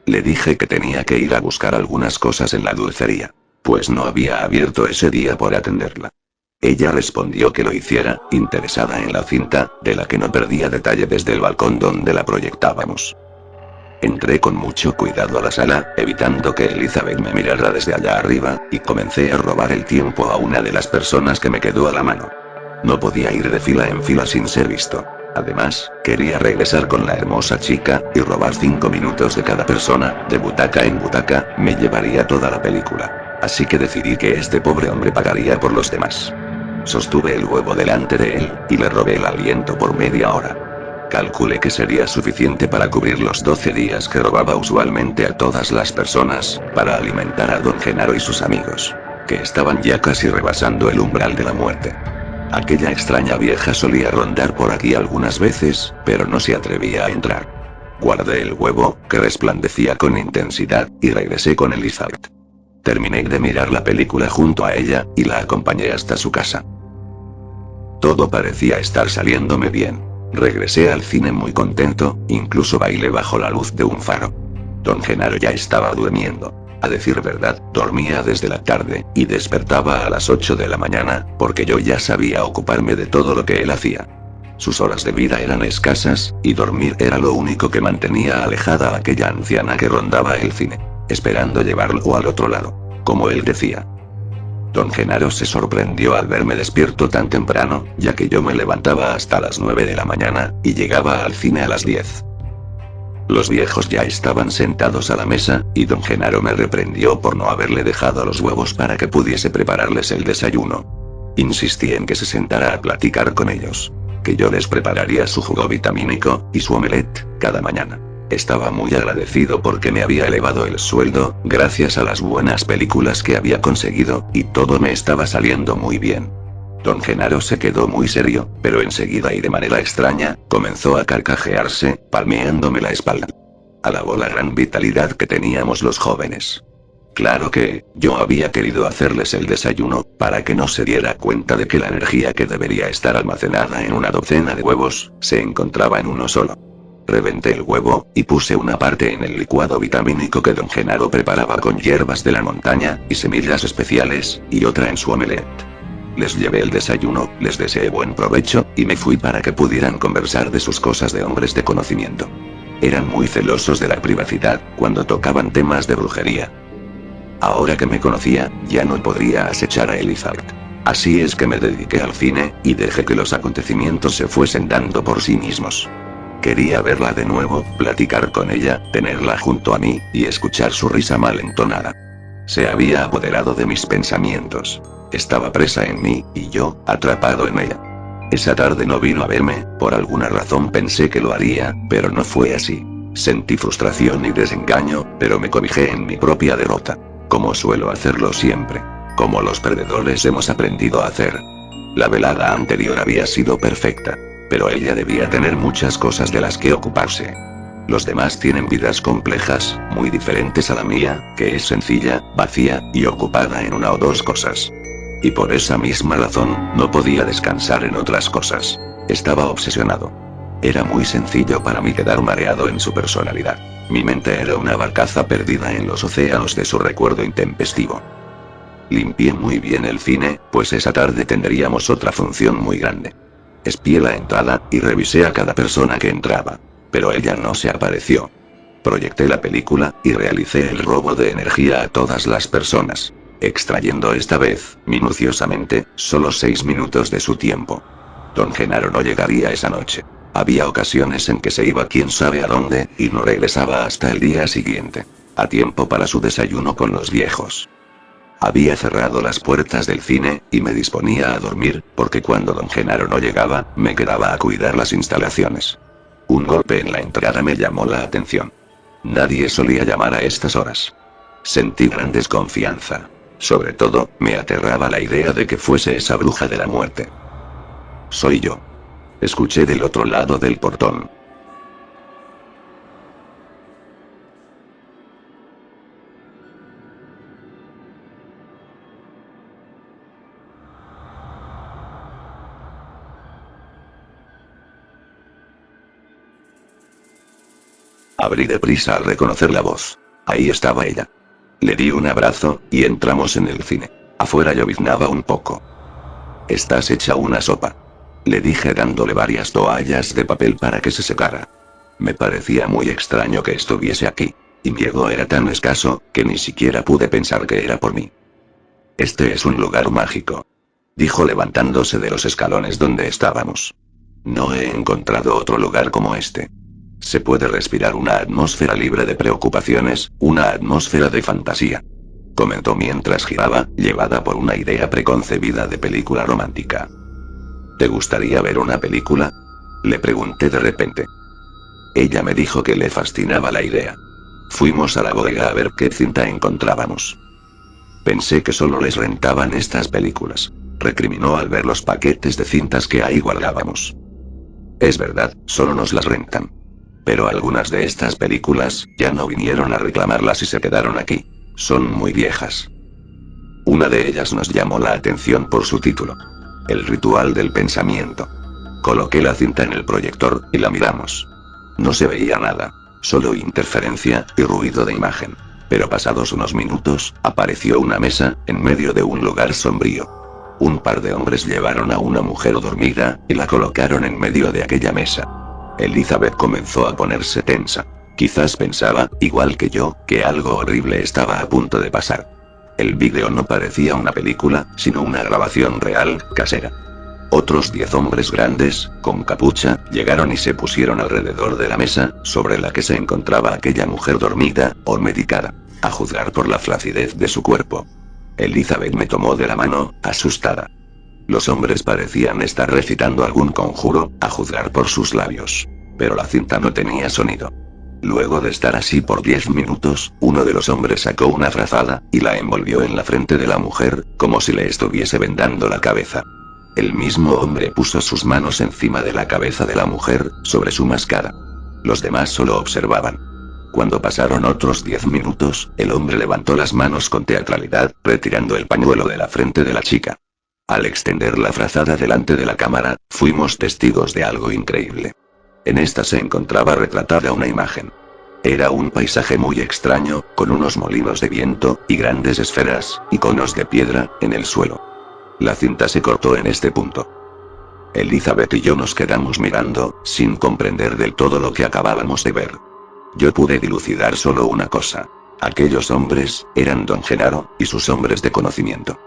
Le dije que tenía que ir a buscar algunas cosas en la dulcería, pues no había abierto ese día por atenderla. Ella respondió que lo hiciera, interesada en la cinta, de la que no perdía detalle desde el balcón donde la proyectábamos. Entré con mucho cuidado a la sala, evitando que Elizabeth me mirara desde allá arriba, y comencé a robar el tiempo a una de las personas que me quedó a la mano. No podía ir de fila en fila sin ser visto. Además, quería regresar con la hermosa chica, y robar 5 minutos de cada persona, de butaca en butaca, me llevaría toda la película. Así que decidí que este pobre hombre pagaría por los demás. Sostuve el huevo delante de él, y le robé el aliento por media hora. Calculé que sería suficiente para cubrir los 12 días que robaba usualmente a todas las personas, para alimentar a don Genaro y sus amigos, que estaban ya casi rebasando el umbral de la muerte. Aquella extraña vieja solía rondar por aquí algunas veces, pero no se atrevía a entrar. Guardé el huevo, que resplandecía con intensidad, y regresé con Elizabeth. Terminé de mirar la película junto a ella, y la acompañé hasta su casa. Todo parecía estar saliéndome bien. Regresé al cine muy contento, incluso bailé bajo la luz de un faro. Don Genaro ya estaba durmiendo. A decir verdad, dormía desde la tarde, y despertaba a las 8 de la mañana, porque yo ya sabía ocuparme de todo lo que él hacía. Sus horas de vida eran escasas, y dormir era lo único que mantenía alejada a aquella anciana que rondaba el cine, esperando llevarlo al otro lado, como él decía. Don Genaro se sorprendió al verme despierto tan temprano, ya que yo me levantaba hasta las 9 de la mañana, y llegaba al cine a las 10. Los viejos ya estaban sentados a la mesa, y don Genaro me reprendió por no haberle dejado los huevos para que pudiese prepararles el desayuno. Insistí en que se sentara a platicar con ellos, que yo les prepararía su jugo vitamínico, y su omelette, cada mañana. Estaba muy agradecido porque me había elevado el sueldo, gracias a las buenas películas que había conseguido, y todo me estaba saliendo muy bien. Don Genaro se quedó muy serio, pero enseguida y de manera extraña, comenzó a carcajearse, palmeándome la espalda. Alabó la gran vitalidad que teníamos los jóvenes. Claro que, yo había querido hacerles el desayuno, para que no se diera cuenta de que la energía que debería estar almacenada en una docena de huevos, se encontraba en uno solo. Reventé el huevo, y puse una parte en el licuado vitamínico que don Genaro preparaba con hierbas de la montaña, y semillas especiales, y otra en su omelette. Les llevé el desayuno, les deseé buen provecho, y me fui para que pudieran conversar de sus cosas de hombres de conocimiento. Eran muy celosos de la privacidad, cuando tocaban temas de brujería. Ahora que me conocía, ya no podría acechar a Elizabeth. Así es que me dediqué al cine, y dejé que los acontecimientos se fuesen dando por sí mismos. Quería verla de nuevo, platicar con ella, tenerla junto a mí, y escuchar su risa malentonada. Se había apoderado de mis pensamientos. Estaba presa en mí, y yo, atrapado en ella. Esa tarde no vino a verme, por alguna razón pensé que lo haría, pero no fue así. Sentí frustración y desengaño, pero me cobijé en mi propia derrota. Como suelo hacerlo siempre. Como los perdedores hemos aprendido a hacer. La velada anterior había sido perfecta. Pero ella debía tener muchas cosas de las que ocuparse. Los demás tienen vidas complejas, muy diferentes a la mía, que es sencilla, vacía, y ocupada en una o dos cosas. Y por esa misma razón, no podía descansar en otras cosas. Estaba obsesionado. Era muy sencillo para mí quedar mareado en su personalidad. Mi mente era una barcaza perdida en los océanos de su recuerdo intempestivo. Limpié muy bien el cine, pues esa tarde tendríamos otra función muy grande. Espié la entrada, y revisé a cada persona que entraba. Pero ella no se apareció. Proyecté la película, y realicé el robo de energía a todas las personas. Extrayendo esta vez, minuciosamente, solo 6 minutos de su tiempo. Don Genaro no llegaría esa noche. Había ocasiones en que se iba quién sabe a dónde, y no regresaba hasta el día siguiente. A tiempo para su desayuno con los viejos. Había cerrado las puertas del cine, y me disponía a dormir, porque cuando don Genaro no llegaba, me quedaba a cuidar las instalaciones. Un golpe en la entrada me llamó la atención. Nadie solía llamar a estas horas. Sentí gran desconfianza. Sobre todo, me aterraba la idea de que fuese esa bruja de la muerte. Soy yo. Escuché del otro lado del portón. Abrí deprisa al reconocer la voz. Ahí estaba ella. Le di un abrazo, y entramos en el cine. Afuera lloviznaba un poco. Estás hecha una sopa. Le dije dándole varias toallas de papel para que se secara. Me parecía muy extraño que estuviese aquí. Y mi ego era tan escaso, que ni siquiera pude pensar que era por mí. Este es un lugar mágico. Dijo levantándose de los escalones donde estábamos. No he encontrado otro lugar como este. Se puede respirar una atmósfera libre de preocupaciones, una atmósfera de fantasía. Comentó mientras giraba, llevada por una idea preconcebida de película romántica. ¿Te gustaría ver una película? Le pregunté de repente. Ella me dijo que le fascinaba la idea. Fuimos a la bodega a ver qué cinta encontrábamos. Pensé que solo les rentaban estas películas. Recriminó al ver los paquetes de cintas que ahí guardábamos. Es verdad, solo nos las rentan. Pero algunas de estas películas, ya no vinieron a reclamarlas y se quedaron aquí. Son muy viejas. Una de ellas nos llamó la atención por su título. El ritual del pensamiento. Coloqué la cinta en el proyector, y la miramos. No se veía nada. Solo interferencia, y ruido de imagen. Pero pasados unos minutos, apareció una mesa, en medio de un lugar sombrío. Un par de hombres llevaron a una mujer dormida, y la colocaron en medio de aquella mesa. Elizabeth comenzó a ponerse tensa. Quizás pensaba, igual que yo, que algo horrible estaba a punto de pasar. El vídeo no parecía una película, sino una grabación real, casera. Otros 10 hombres grandes, con capucha, llegaron y se pusieron alrededor de la mesa, sobre la que se encontraba aquella mujer dormida, o medicada, a juzgar por la flacidez de su cuerpo. Elizabeth me tomó de la mano, asustada. Los hombres parecían estar recitando algún conjuro, a juzgar por sus labios. Pero la cinta no tenía sonido. Luego de estar así por 10 minutos, uno de los hombres sacó una frazada, y la envolvió en la frente de la mujer, como si le estuviese vendando la cabeza. El mismo hombre puso sus manos encima de la cabeza de la mujer, sobre su máscara. Los demás solo observaban. Cuando pasaron otros 10 minutos, el hombre levantó las manos con teatralidad, retirando el pañuelo de la frente de la chica. Al extender la frazada delante de la cámara, fuimos testigos de algo increíble. En esta se encontraba retratada una imagen. Era un paisaje muy extraño, con unos molinos de viento, y grandes esferas, y conos de piedra, en el suelo. La cinta se cortó en este punto. Elizabeth y yo nos quedamos mirando, sin comprender del todo lo que acabábamos de ver. Yo pude dilucidar solo una cosa. Aquellos hombres, eran don Genaro, y sus hombres de conocimiento.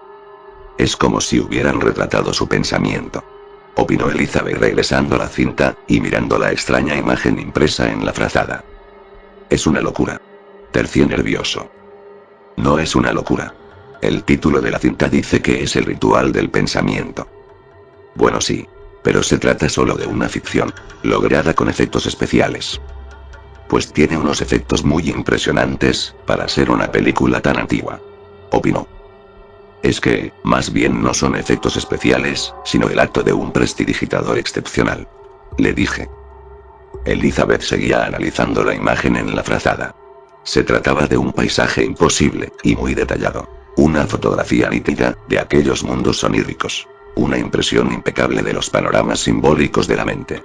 Es como si hubieran retratado su pensamiento. Opinó Elizabeth regresando la cinta, y mirando la extraña imagen impresa en la frazada. Es una locura. Tercié nervioso. No es una locura. El título de la cinta dice que es el ritual del pensamiento. Bueno, sí. Pero se trata solo de una ficción, lograda con efectos especiales. Pues tiene unos efectos muy impresionantes, para ser una película tan antigua. Opinó. Es que, más bien no son efectos especiales, sino el acto de un prestidigitador excepcional. Le dije. Elizabeth seguía analizando la imagen en la frazada. Se trataba de un paisaje imposible, y muy detallado. Una fotografía nítida, de aquellos mundos oníricos. Una impresión impecable de los panoramas simbólicos de la mente.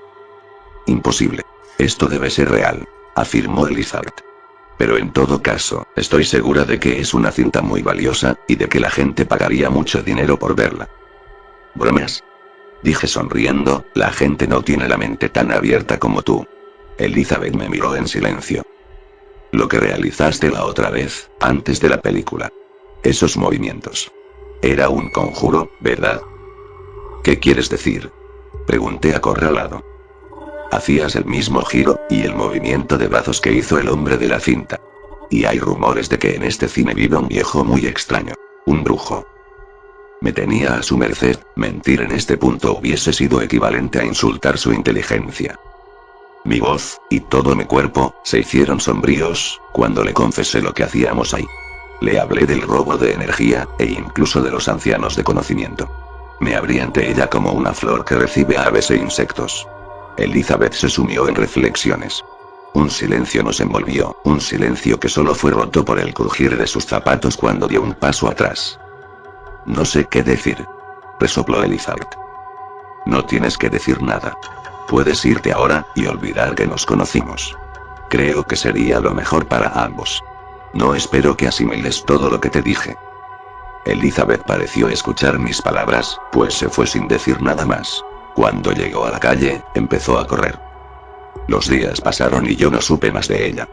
Imposible. Esto debe ser real, afirmó Elizabeth. Pero en todo caso, estoy segura de que es una cinta muy valiosa, y de que la gente pagaría mucho dinero por verla. ¿Bromas? Dije sonriendo, la gente no tiene la mente tan abierta como tú. Elizabeth me miró en silencio. Lo que realizaste la otra vez, antes de la película. Esos movimientos. Era un conjuro, ¿verdad? ¿Qué quieres decir? Pregunté acorralado. Hacías el mismo giro, y el movimiento de brazos que hizo el hombre de la cinta. Y hay rumores de que en este cine vive un viejo muy extraño. Un brujo. Me tenía a su merced, mentir en este punto hubiese sido equivalente a insultar su inteligencia. Mi voz, y todo mi cuerpo, se hicieron sombríos, cuando le confesé lo que hacíamos ahí. Le hablé del robo de energía, e incluso de los ancianos de conocimiento. Me abrí ante ella como una flor que recibe aves e insectos. Elizabeth se sumió en reflexiones. Un silencio nos envolvió, un silencio que solo fue roto por el crujir de sus zapatos cuando dio un paso atrás. No sé qué decir. Resopló Elizabeth. No tienes que decir nada. Puedes irte ahora, y olvidar que nos conocimos. Creo que sería lo mejor para ambos. No espero que asimiles todo lo que te dije. Elizabeth pareció escuchar mis palabras, pues se fue sin decir nada más. Cuando llegó a la calle, empezó a correr. Los días pasaron y yo no supe más de ella.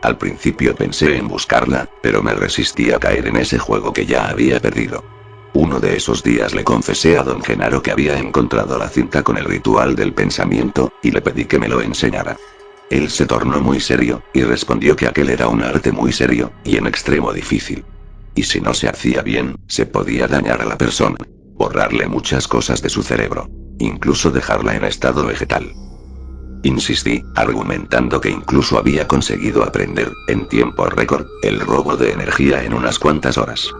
Al principio pensé en buscarla, pero me resistí a caer en ese juego que ya había perdido. Uno de esos días le confesé a don Genaro que había encontrado la cinta con el ritual del pensamiento, y le pedí que me lo enseñara. Él se tornó muy serio, y respondió que aquel era un arte muy serio, y en extremo difícil. Y si no se hacía bien, se podía dañar a la persona, borrarle muchas cosas de su cerebro. Incluso dejarla en estado vegetal. Insistí, argumentando que incluso había conseguido aprender, en tiempo récord, el robo de energía en unas cuantas horas.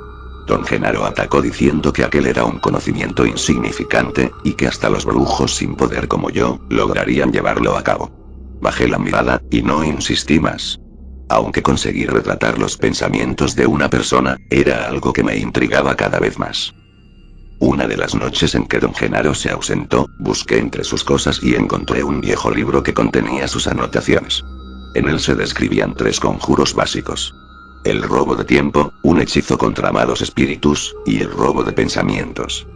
Don Genaro atacó diciendo que aquel era un conocimiento insignificante, y que hasta los brujos sin poder como yo, lograrían llevarlo a cabo. Bajé la mirada, y no insistí más. Aunque conseguí retratar los pensamientos de una persona, era algo que me intrigaba cada vez más. Una de las noches en que don Genaro se ausentó, busqué entre sus cosas y encontré un viejo libro que contenía sus anotaciones. En él se describían 3 conjuros básicos. El robo de tiempo, un hechizo contra malos espíritus, y el robo de pensamientos.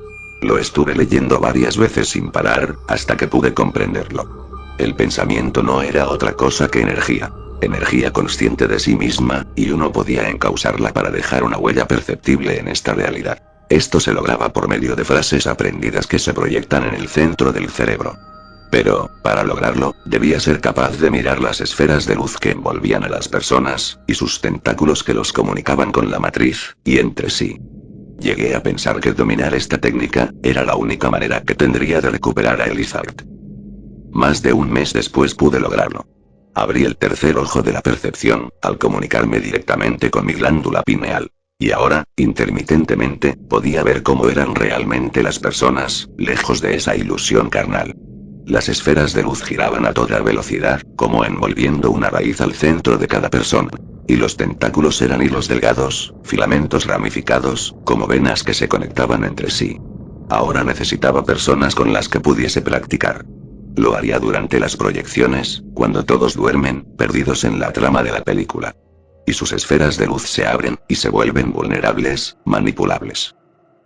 Lo estuve leyendo varias veces sin parar, hasta que pude comprenderlo. El pensamiento no era otra cosa que energía. Energía consciente de sí misma, y uno podía encauzarla para dejar una huella perceptible en esta realidad. Esto se lograba por medio de frases aprendidas que se proyectan en el centro del cerebro. Pero, para lograrlo, debía ser capaz de mirar las esferas de luz que envolvían a las personas, y sus tentáculos que los comunicaban con la matriz, y entre sí. Llegué a pensar que dominar esta técnica, era la única manera que tendría de recuperar a Elizabeth. Más de un mes después pude lograrlo. Abrí el tercer ojo de la percepción, al comunicarme directamente con mi glándula pineal. Y ahora, intermitentemente, podía ver cómo eran realmente las personas, lejos de esa ilusión carnal. Las esferas de luz giraban a toda velocidad, como envolviendo una raíz al centro de cada persona. Y los tentáculos eran hilos delgados, filamentos ramificados, como venas que se conectaban entre sí. Ahora necesitaba personas con las que pudiese practicar. Lo haría durante las proyecciones, cuando todos duermen, perdidos en la trama de la película. Y sus esferas de luz se abren, y se vuelven vulnerables, manipulables.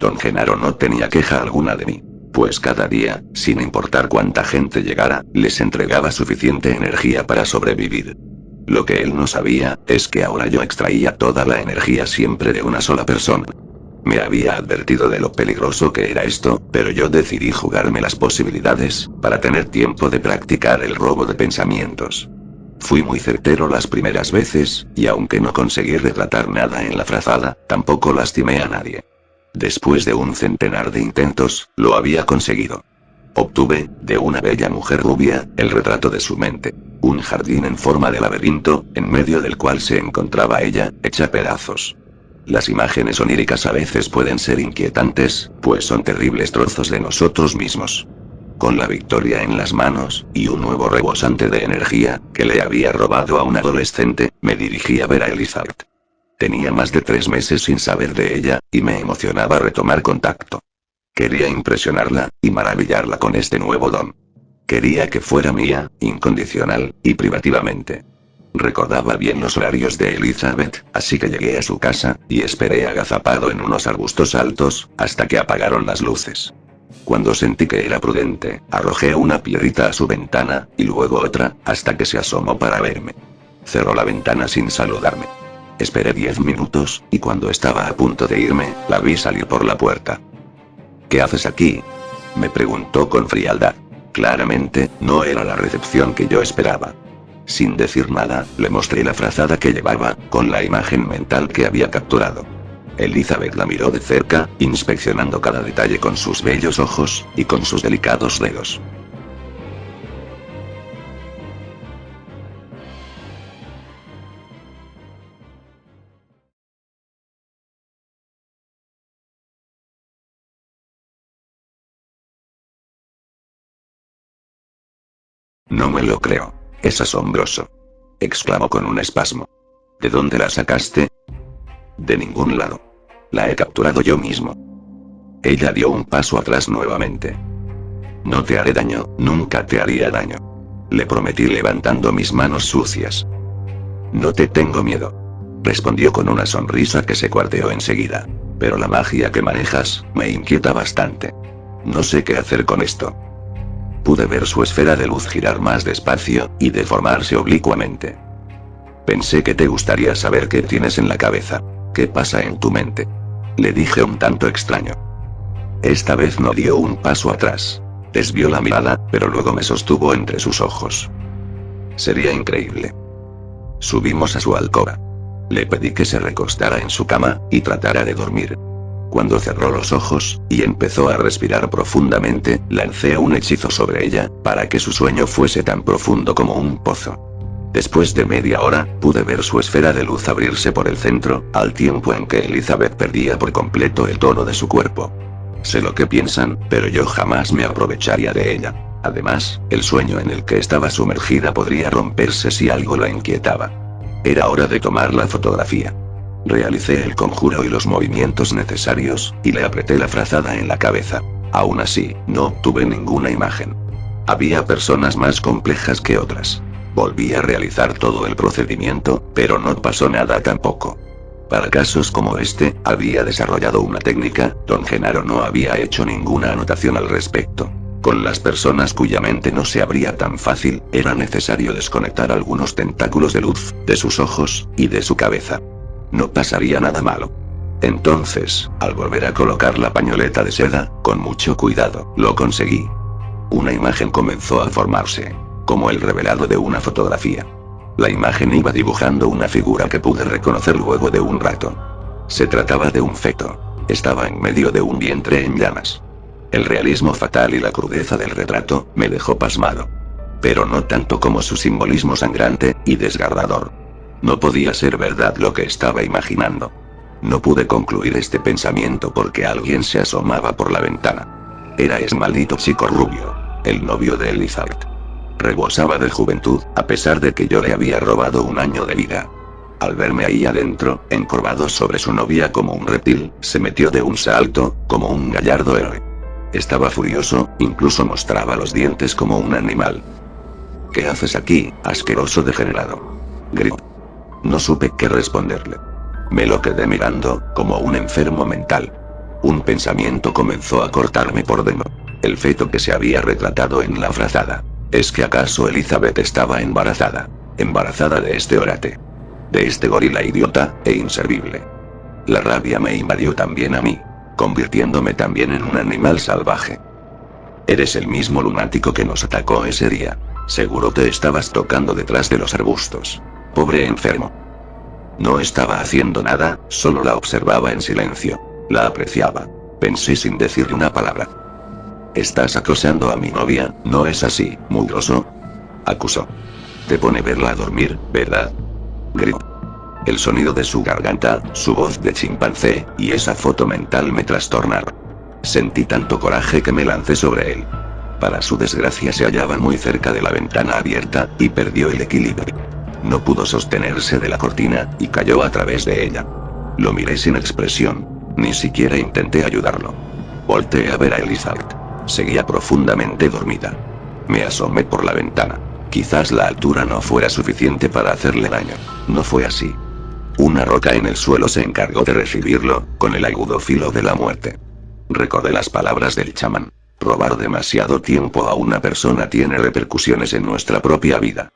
Don Genaro no tenía queja alguna de mí. Pues cada día, sin importar cuánta gente llegara, les entregaba suficiente energía para sobrevivir. Lo que él no sabía, es que ahora yo extraía toda la energía siempre de una sola persona. Me había advertido de lo peligroso que era esto, pero yo decidí jugarme las posibilidades, para tener tiempo de practicar el robo de pensamientos. Fui muy certero las primeras veces, y aunque no conseguí retratar nada en la frazada, tampoco lastimé a nadie. Después de un centenar de intentos, lo había conseguido. Obtuve, de una bella mujer rubia, el retrato de su mente. Un jardín en forma de laberinto, en medio del cual se encontraba ella, hecha pedazos. Las imágenes oníricas a veces pueden ser inquietantes, pues son terribles trozos de nosotros mismos. Con la victoria en las manos, y un nuevo rebosante de energía, que le había robado a un adolescente, me dirigí a ver a Elizabeth. Tenía más de 3 meses sin saber de ella, y me emocionaba retomar contacto. Quería impresionarla, y maravillarla con este nuevo don. Quería que fuera mía, incondicional, y privativamente. Recordaba bien los horarios de Elizabeth, así que llegué a su casa, y esperé agazapado en unos arbustos altos, hasta que apagaron las luces. Cuando sentí que era prudente, arrojé una piedrita a su ventana, y luego otra, hasta que se asomó para verme. Cerró la ventana sin saludarme. Esperé 10 minutos, y cuando estaba a punto de irme, la vi salir por la puerta. ¿Qué haces aquí?, me preguntó con frialdad. Claramente, no era la recepción que yo esperaba. Sin decir nada, le mostré la frazada que llevaba, con la imagen mental que había capturado. Elizabeth la miró de cerca, inspeccionando cada detalle con sus bellos ojos, y con sus delicados dedos. No me lo creo. Es asombroso, exclamó con un espasmo. ¿De dónde la sacaste? De ningún lado. La he capturado yo mismo. Ella dio un paso atrás nuevamente. No te haré daño, nunca te haría daño. Le prometí levantando mis manos sucias. No te tengo miedo, respondió con una sonrisa que se cuarteó enseguida. Pero la magia que manejas, me inquieta bastante. No sé qué hacer con esto. Pude ver su esfera de luz girar más despacio, y deformarse oblicuamente. Pensé que te gustaría saber qué tienes en la cabeza. ¿Qué pasa en tu mente?, le dije un tanto extraño. Esta vez no dio un paso atrás. Desvió la mirada, pero luego me sostuvo entre sus ojos. Sería increíble. Subimos a su alcoba. Le pedí que se recostara en su cama, y tratara de dormir. Cuando cerró los ojos, y empezó a respirar profundamente, lancé un hechizo sobre ella, para que su sueño fuese tan profundo como un pozo. Después de media hora, pude ver su esfera de luz abrirse por el centro, al tiempo en que Elizabeth perdía por completo el tono de su cuerpo. Sé lo que piensan, pero yo jamás me aprovecharía de ella. Además, el sueño en el que estaba sumergida podría romperse si algo la inquietaba. Era hora de tomar la fotografía. Realicé el conjuro y los movimientos necesarios, y le apreté la frazada en la cabeza. Aún así, no obtuve ninguna imagen. Había personas más complejas que otras. Volví a realizar todo el procedimiento, pero no pasó nada tampoco. Para casos como este, había desarrollado una técnica, don Genaro no había hecho ninguna anotación al respecto. Con las personas cuya mente no se abría tan fácil, era necesario desconectar algunos tentáculos de luz, de sus ojos, y de su cabeza. No pasaría nada malo. Entonces, al volver a colocar la pañoleta de seda, con mucho cuidado, lo conseguí. Una imagen comenzó a formarse, como el revelado de una fotografía. La imagen iba dibujando una figura que pude reconocer luego de un rato. Se trataba de un feto. Estaba en medio de un vientre en llamas. El realismo fatal y la crudeza del retrato, me dejó pasmado. pero no tanto como su simbolismo sangrante y desgarrador. No podía ser verdad lo que estaba imaginando. No pude concluir este pensamiento porque alguien se asomaba por la ventana. Era ese maldito chico rubio, el novio de Elizabeth. Rebosaba de juventud, a pesar de que yo le había robado un año de vida. Al verme ahí adentro, encorvado sobre su novia como un reptil, se metió de un salto, como un gallardo héroe. Estaba furioso, incluso mostraba los dientes como un animal. ¿Qué haces aquí, asqueroso degenerado?, gritó. No supe qué responderle. Me lo quedé mirando, como un enfermo mental. Un pensamiento comenzó a cortarme por dentro. El feto que se había retratado en la frazada. ¿Es que acaso Elizabeth estaba embarazada? Embarazada de este orate. De este gorila idiota e inservible. La rabia me invadió también a mí, convirtiéndome también en un animal salvaje. Eres el mismo lunático que nos atacó ese día. Seguro te estabas tocando detrás de los arbustos. Pobre enfermo. No estaba haciendo nada, solo la observaba en silencio. La apreciaba. Pensé sin decirle una palabra. Estás acosando a mi novia, ¿no es así, mugroso?, acusó. Te pone verla a dormir, ¿verdad?, gritó. El sonido de su garganta, su voz de chimpancé, y esa foto mental me trastornaron. Sentí tanto coraje que me lancé sobre él. Para su desgracia se hallaba muy cerca de la ventana abierta, y perdió el equilibrio. No pudo sostenerse de la cortina, y cayó a través de ella. Lo miré sin expresión. Ni siquiera intenté ayudarlo. Volteé a ver a Elizabeth. Seguía profundamente dormida. Me asomé por la ventana. Quizás la altura no fuera suficiente para hacerle daño. No fue así. Una roca en el suelo se encargó de recibirlo, con el agudo filo de la muerte. Recordé las palabras del chamán. Robar demasiado tiempo a una persona tiene repercusiones en nuestra propia vida.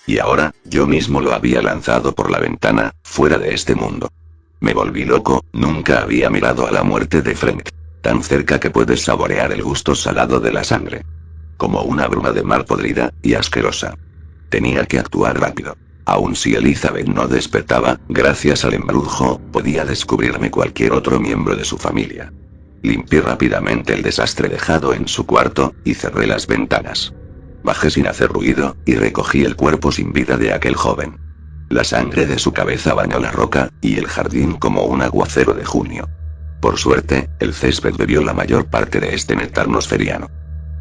Y ahora, yo mismo lo había lanzado por la ventana, fuera de este mundo. Me volví loco, nunca había mirado a la muerte de frente. Tan cerca que puedes saborear el gusto salado de la sangre. Como una bruma de mar podrida, y asquerosa. Tenía que actuar rápido. Aun si Elizabeth no despertaba, gracias al embrujo, podía descubrirme cualquier otro miembro de su familia. Limpié rápidamente el desastre dejado en su cuarto, y cerré las ventanas. Bajé sin hacer ruido, y recogí el cuerpo sin vida de aquel joven. La sangre de su cabeza bañó la roca, y el jardín como un aguacero de junio. Por suerte, el césped bebió la mayor parte de este néctar nosferiano.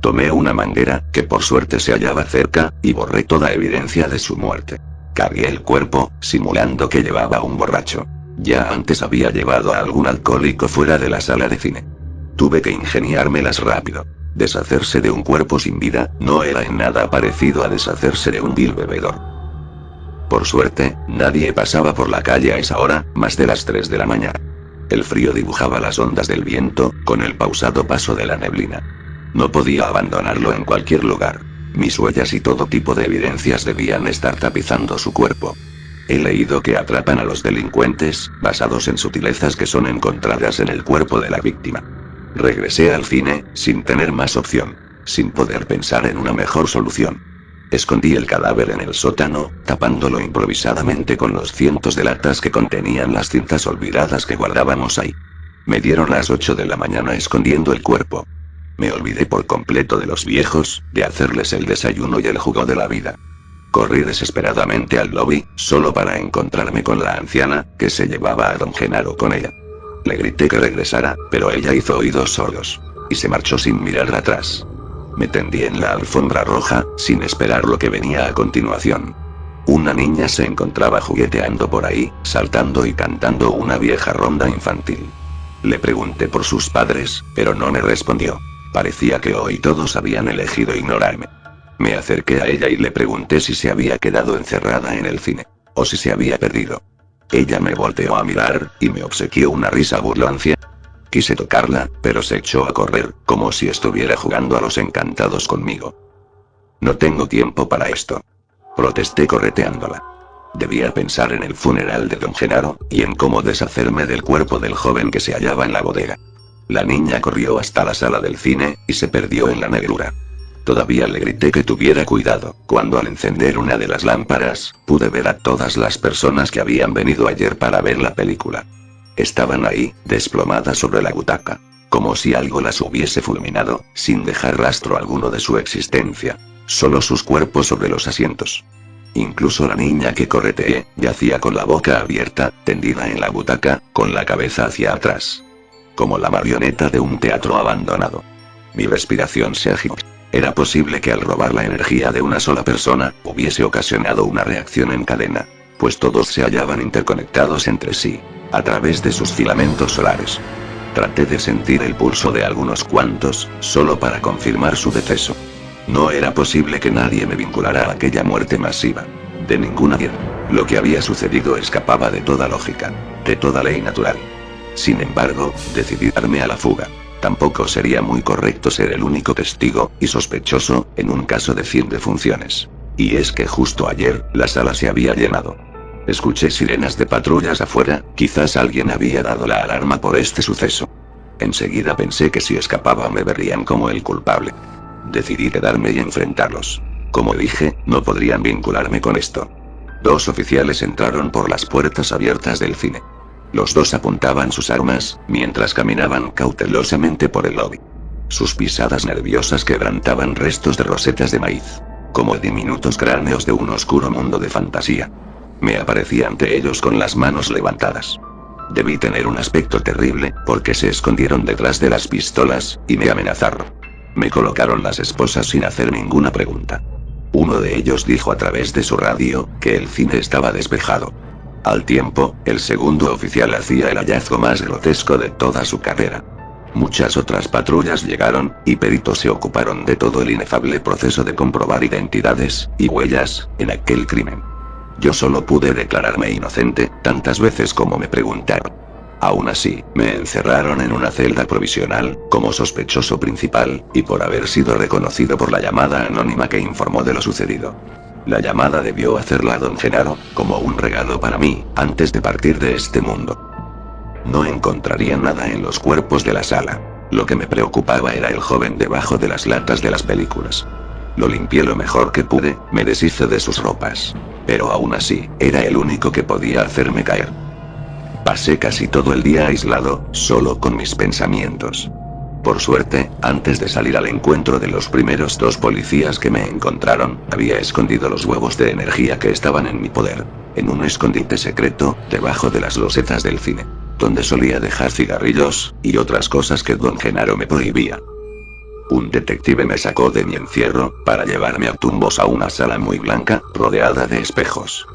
Tomé una manguera, que por suerte se hallaba cerca, y borré toda evidencia de su muerte. Cargué el cuerpo, simulando que llevaba a un borracho. Ya antes había llevado a algún alcohólico fuera de la sala de cine. Tuve que ingeniármelas rápido. Deshacerse de un cuerpo sin vida, no era en nada parecido a deshacerse de un vil bebedor. Por suerte, nadie pasaba por la calle a esa hora, más de las 3 de la mañana. El frío dibujaba las ondas del viento, con el pausado paso de la neblina. No podía abandonarlo en cualquier lugar. Mis huellas y todo tipo de evidencias debían estar tapizando su cuerpo. He leído que atrapan a los delincuentes, basados en sutilezas que son encontradas en el cuerpo de la víctima. Regresé al cine, sin tener más opción. Sin poder pensar en una mejor solución. Escondí el cadáver en el sótano, tapándolo improvisadamente con los cientos de latas que contenían las cintas olvidadas que guardábamos ahí. Me dieron las 8 de la mañana escondiendo el cuerpo. Me olvidé por completo de los viejos, de hacerles el desayuno y el jugo de la vida. Corrí desesperadamente al lobby, solo para encontrarme con la anciana, que se llevaba a don Genaro con ella. Le grité que regresara, pero ella hizo oídos sordos. Y se marchó sin mirar atrás. Me tendí en la alfombra roja, sin esperar lo que venía a continuación. Una niña se encontraba jugueteando por ahí, saltando y cantando una vieja ronda infantil. Le pregunté por sus padres, pero no me respondió. Parecía que hoy todos habían elegido ignorarme. Me acerqué a ella y le pregunté si se había quedado encerrada en el cine, o si se había perdido. Ella me volteó a mirar, y me obsequió una risa burlancia. Quise tocarla, pero se echó a correr, como si estuviera jugando a los encantados conmigo. No tengo tiempo para esto. Protesté correteándola. Debía pensar en el funeral de don Genaro, y en cómo deshacerme del cuerpo del joven que se hallaba en la bodega. La niña corrió hasta la sala del cine, y se perdió en la negrura. Todavía le grité que tuviera cuidado, cuando al encender una de las lámparas, pude ver a todas las personas que habían venido ayer para ver la película. Estaban ahí, desplomadas sobre la butaca. como si algo las hubiese fulminado, sin dejar rastro alguno de su existencia. Solo sus cuerpos sobre los asientos. Incluso la niña que correteé, yacía con la boca abierta, tendida en la butaca, con la cabeza hacia atrás. Como la marioneta de un teatro abandonado. Mi respiración se agitó. Era posible que al robar la energía de una sola persona, hubiese ocasionado una reacción en cadena. Pues todos se hallaban interconectados entre sí, a través de sus filamentos solares. Traté de sentir el pulso de algunos cuantos, solo para confirmar su deceso. No era posible que nadie me vinculara a aquella muerte masiva. De ninguna manera. Lo que había sucedido escapaba de toda lógica, de toda ley natural. Sin embargo, decidí darme a la fuga. Tampoco sería muy correcto ser el único testigo y sospechoso en un caso de fin de funciones. Y es que justo ayer, la sala se había llenado. Escuché sirenas de patrullas afuera, quizás alguien había dado la alarma por este suceso. Enseguida pensé que si escapaba me verían como el culpable. Decidí quedarme y enfrentarlos. Como dije, no podrían vincularme con esto. 2 oficiales entraron por las puertas abiertas del cine. Los 2 apuntaban sus armas, mientras caminaban cautelosamente por el lobby. Sus pisadas nerviosas quebrantaban restos de rosetas de maíz. Como diminutos cráneos de un oscuro mundo de fantasía. Me aparecí ante ellos con las manos levantadas. Debí tener un aspecto terrible, porque se escondieron detrás de las pistolas, y me amenazaron. Me colocaron las esposas sin hacer ninguna pregunta. Uno de ellos dijo a través de su radio, que el cine estaba despejado. Al tiempo, el segundo oficial hacía el hallazgo más grotesco de toda su carrera. Muchas otras patrullas llegaron, y peritos se ocuparon de todo el inefable proceso de comprobar identidades y huellas en aquel crimen. Yo solo pude declararme inocente, tantas veces como me preguntaron. Aún así, me encerraron en una celda provisional, como sospechoso principal, y por haber sido reconocido por la llamada anónima que informó de lo sucedido. La llamada debió hacerla a don Genaro, como un regalo para mí, antes de partir de este mundo. No encontraría nada en los cuerpos de la sala. Lo que me preocupaba era el joven debajo de las latas de las películas. Lo limpié lo mejor que pude, me deshice de sus ropas. Pero aún así, era el único que podía hacerme caer. Pasé casi todo el día aislado, solo con mis pensamientos. Por suerte, antes de salir al encuentro de los primeros 2 policías que me encontraron, había escondido los huevos de energía que estaban en mi poder, en un escondite secreto, debajo de las losetas del cine, donde solía dejar cigarrillos, y otras cosas que don Genaro me prohibía. Un detective me sacó de mi encierro, para llevarme a tumbos a una sala muy blanca, rodeada de espejos.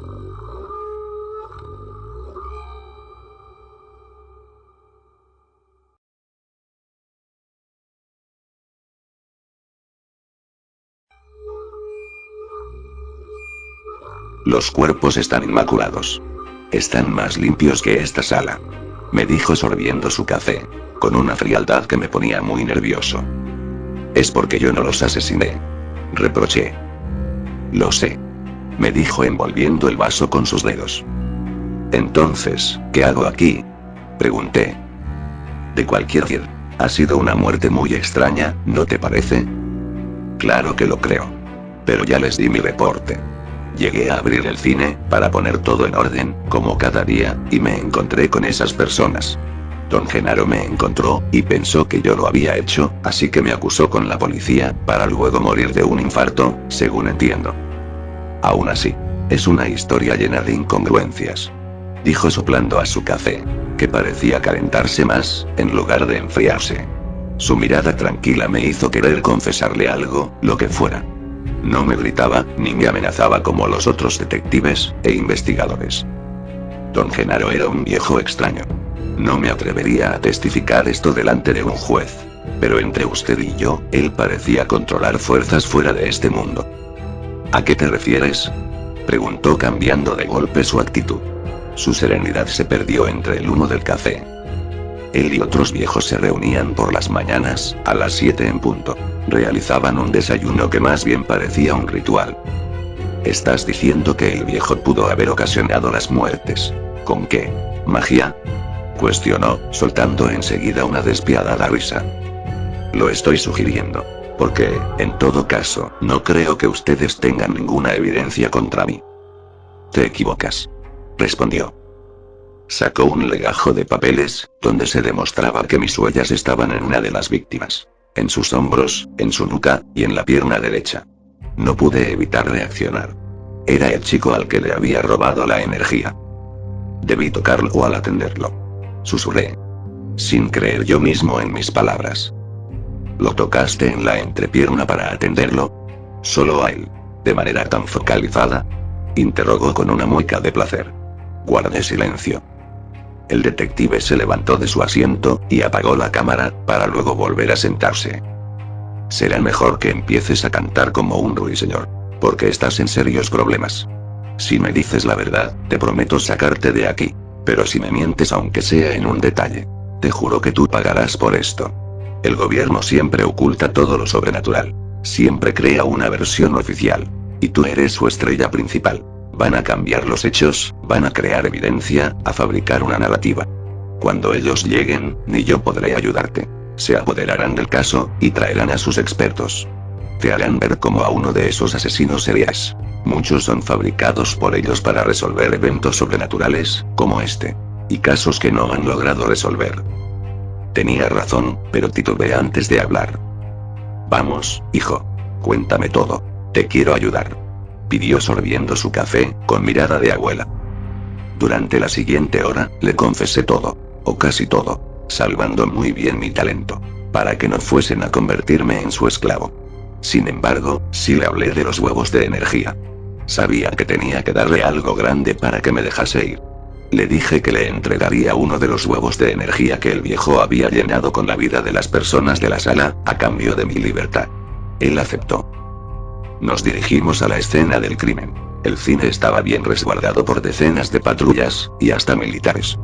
Los cuerpos están inmaculados. Están más limpios que esta sala. Me dijo sorbiendo su café, con una frialdad que me ponía muy nervioso. Es porque yo no los asesiné. Reproché. Lo sé. Me dijo envolviendo el vaso con sus dedos. Entonces, ¿qué hago aquí? Pregunté. De cualquier manera, ha sido una muerte muy extraña, ¿no te parece? Claro que lo creo. Pero ya les di mi reporte. Llegué a abrir el cine, para poner todo en orden, como cada día, y me encontré con esas personas. Don Genaro me encontró, y pensó que yo lo había hecho, así que me acusó con la policía, para luego morir de un infarto, según entiendo. Aún así, es una historia llena de incongruencias. Dijo soplando a su café, que parecía calentarse más, en lugar de enfriarse. Su mirada tranquila me hizo querer confesarle algo, lo que fuera. No me gritaba, ni me amenazaba como los otros detectives e investigadores. Don Genaro era un viejo extraño. No me atrevería a testificar esto delante de un juez. Pero entre usted y yo, él parecía controlar fuerzas fuera de este mundo. ¿A qué te refieres? Preguntó cambiando de golpe su actitud. Su serenidad se perdió entre el humo del café. Él y otros viejos se reunían por las mañanas, a las 7 en punto. Realizaban un desayuno que más bien parecía un ritual. ¿Estás diciendo que el viejo pudo haber ocasionado las muertes? ¿Con qué? ¿Magia? Cuestionó, soltando enseguida una despiadada risa. Lo estoy sugiriendo. Porque, en todo caso, no creo que ustedes tengan ninguna evidencia contra mí. Te equivocas. Respondió. Sacó un legajo de papeles, donde se demostraba que mis huellas estaban en una de las víctimas. En sus hombros, en su nuca, y en la pierna derecha. No pude evitar reaccionar. Era el chico al que le había robado la energía. Debí tocarlo al atenderlo. Susurré. Sin creer yo mismo en mis palabras. ¿Lo tocaste en la entrepierna para atenderlo? Solo a él. ¿De manera tan focalizada? Interrogó con una mueca de placer. Guardé silencio. El detective se levantó de su asiento, y apagó la cámara, para luego volver a sentarse. Será mejor que empieces a cantar como un ruiseñor. Porque estás en serios problemas. Si me dices la verdad, te prometo sacarte de aquí. Pero si me mientes aunque sea en un detalle, te juro que tú pagarás por esto. El gobierno siempre oculta todo lo sobrenatural. Siempre crea una versión oficial. Y tú eres su estrella principal. Van a cambiar los hechos, van a crear evidencia, a fabricar una narrativa. Cuando ellos lleguen, ni yo podré ayudarte. Se apoderarán del caso, y traerán a sus expertos. Te harán ver como a uno de esos asesinos seriales. Muchos son fabricados por ellos para resolver eventos sobrenaturales, como este. Y casos que no han logrado resolver. Tenía razón, pero titubeé antes de hablar. Vamos, hijo. Cuéntame todo. Te quiero ayudar. Pidió sorbiendo su café, con mirada de abuela. Durante la siguiente hora, le confesé todo, o casi todo, salvando muy bien mi talento, para que no fuesen a convertirme en su esclavo. Sin embargo, sí le hablé de los huevos de energía. Sabía que tenía que darle algo grande para que me dejase ir. Le dije que le entregaría uno de los huevos de energía que el viejo había llenado con la vida de las personas de la sala, a cambio de mi libertad. Él aceptó. Nos dirigimos a la escena del crimen. El cine estaba bien resguardado por decenas de patrullas, y hasta militares.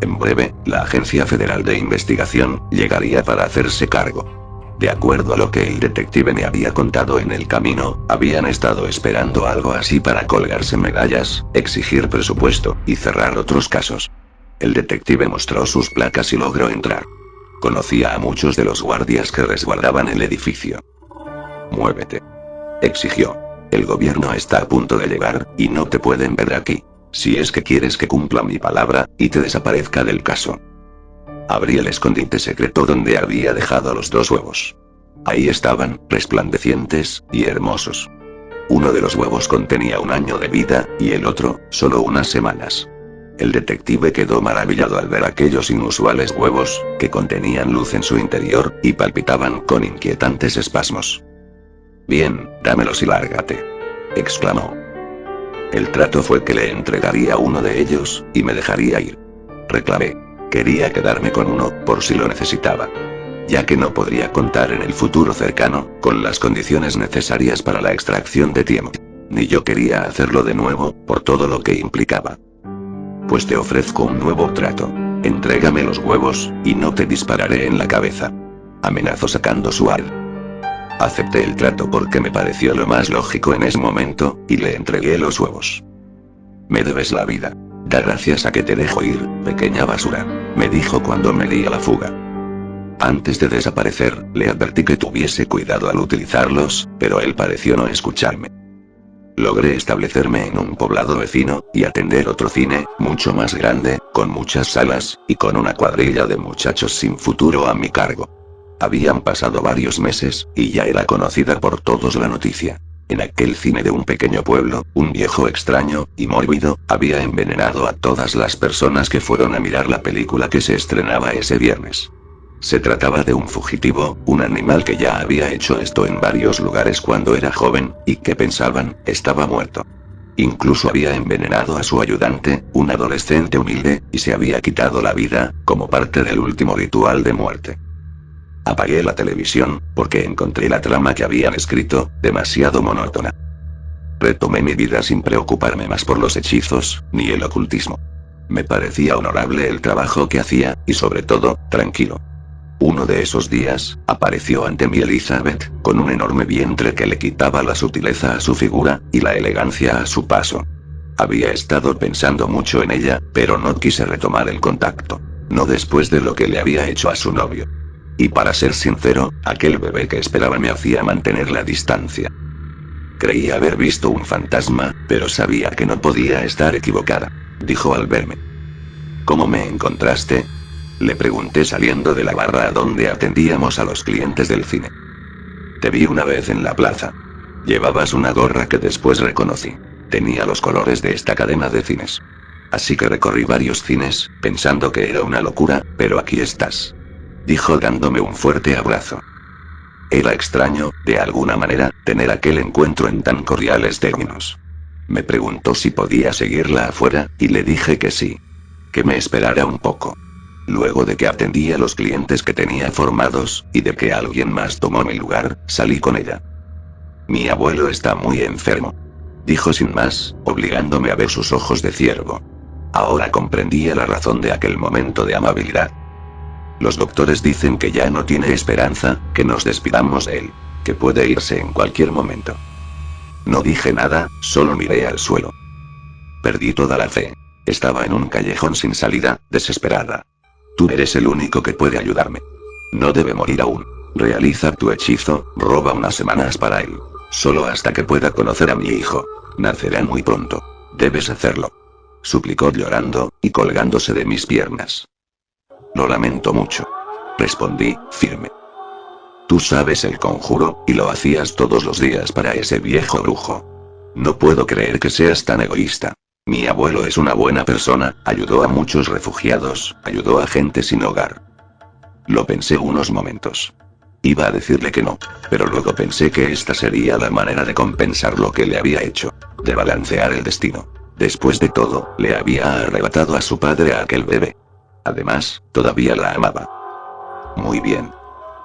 En breve, la Agencia Federal de Investigación llegaría para hacerse cargo. De acuerdo a lo que el detective me había contado en el camino, habían estado esperando algo así para colgarse medallas, exigir presupuesto, y cerrar otros casos. El detective mostró sus placas y logró entrar. Conocía a muchos de los guardias que resguardaban el edificio. Muévete. Exigió. El gobierno está a punto de llegar, y no te pueden ver aquí. Si es que quieres que cumpla mi palabra, y te desaparezca del caso. Abrí el escondite secreto donde había dejado los dos huevos. Ahí estaban, resplandecientes, y hermosos. Uno de los huevos contenía 1 año de vida, y el otro, solo unas semanas. El detective quedó maravillado al ver aquellos inusuales huevos, que contenían luz en su interior, y palpitaban con inquietantes espasmos. Bien, dámelos y lárgate. Exclamó. El trato fue que le entregaría uno de ellos, y me dejaría ir. Reclamé. Quería quedarme con uno, por si lo necesitaba. Ya que no podría contar en el futuro cercano, con las condiciones necesarias para la extracción de tiempo. Ni yo quería hacerlo de nuevo, por todo lo que implicaba. Pues te ofrezco un nuevo trato. Entrégame los huevos, y no te dispararé en la cabeza. Amenazó sacando su arma. Acepté el trato porque me pareció lo más lógico en ese momento, y le entregué los huevos. Me debes la vida. Da gracias a que te dejo ir, pequeña basura, me dijo cuando me di a la fuga. Antes de desaparecer, le advertí que tuviese cuidado al utilizarlos, pero él pareció no escucharme. Logré establecerme en un poblado vecino, y atender otro cine, mucho más grande, con muchas salas, y con una cuadrilla de muchachos sin futuro a mi cargo. Habían pasado varios meses, y ya era conocida por todos la noticia. En aquel cine de un pequeño pueblo, un viejo extraño, y mórbido, había envenenado a todas las personas que fueron a mirar la película que se estrenaba ese viernes. Se trataba de un fugitivo, un animal que ya había hecho esto en varios lugares cuando era joven, y que pensaban, estaba muerto. Incluso había envenenado a su ayudante, un adolescente humilde, y se había quitado la vida, como parte del último ritual de muerte. Apagué la televisión, porque encontré la trama que habían escrito, demasiado monótona. Retomé mi vida sin preocuparme más por los hechizos, ni el ocultismo. Me parecía honorable el trabajo que hacía, y sobre todo, tranquilo. Uno de esos días, apareció ante mí Elizabeth, con un enorme vientre que le quitaba la sutileza a su figura, y la elegancia a su paso. Había estado pensando mucho en ella, pero no quise retomar el contacto. No después de lo que le había hecho a su novio. Y para ser sincero, aquel bebé que esperaba me hacía mantener la distancia. Creía haber visto un fantasma, pero sabía que no podía estar equivocada, dijo al verme. ¿Cómo me encontraste? Le pregunté saliendo de la barra a donde atendíamos a los clientes del cine. Te vi una vez en la plaza. Llevabas una gorra que después reconocí. Tenía los colores de esta cadena de cines. Así que recorrí varios cines, pensando que era una locura, pero aquí estás. Dijo dándome un fuerte abrazo. Era extraño, de alguna manera, tener aquel encuentro en tan cordiales términos. Me preguntó si podía seguirla afuera, y le dije que sí. Que me esperara un poco. Luego de que atendí a los clientes que tenía formados, y de que alguien más tomó mi lugar, salí con ella. Mi abuelo está muy enfermo. Dijo sin más, obligándome a ver sus ojos de ciervo. Ahora comprendía la razón de aquel momento de amabilidad. Los doctores dicen que ya no tiene esperanza, que nos despidamos de él. Que puede irse en cualquier momento. No dije nada, solo miré al suelo. Perdí toda la fe. Estaba en un callejón sin salida, desesperada. Tú eres el único que puede ayudarme. No debe morir aún. Realiza tu hechizo, roba unas semanas para él. Solo hasta que pueda conocer a mi hijo. Nacerá muy pronto. Debes hacerlo. Suplicó llorando, y colgándose de mis piernas. Lo lamento mucho. Respondí, firme. Tú sabes el conjuro, y lo hacías todos los días para ese viejo brujo. No puedo creer que seas tan egoísta. Mi abuelo es una buena persona, ayudó a muchos refugiados, ayudó a gente sin hogar. Lo pensé unos momentos. Iba a decirle que no, pero luego pensé que esta sería la manera de compensar lo que le había hecho, de balancear el destino. Después de todo, le había arrebatado a su padre a aquel bebé. Además, todavía la amaba. Muy bien.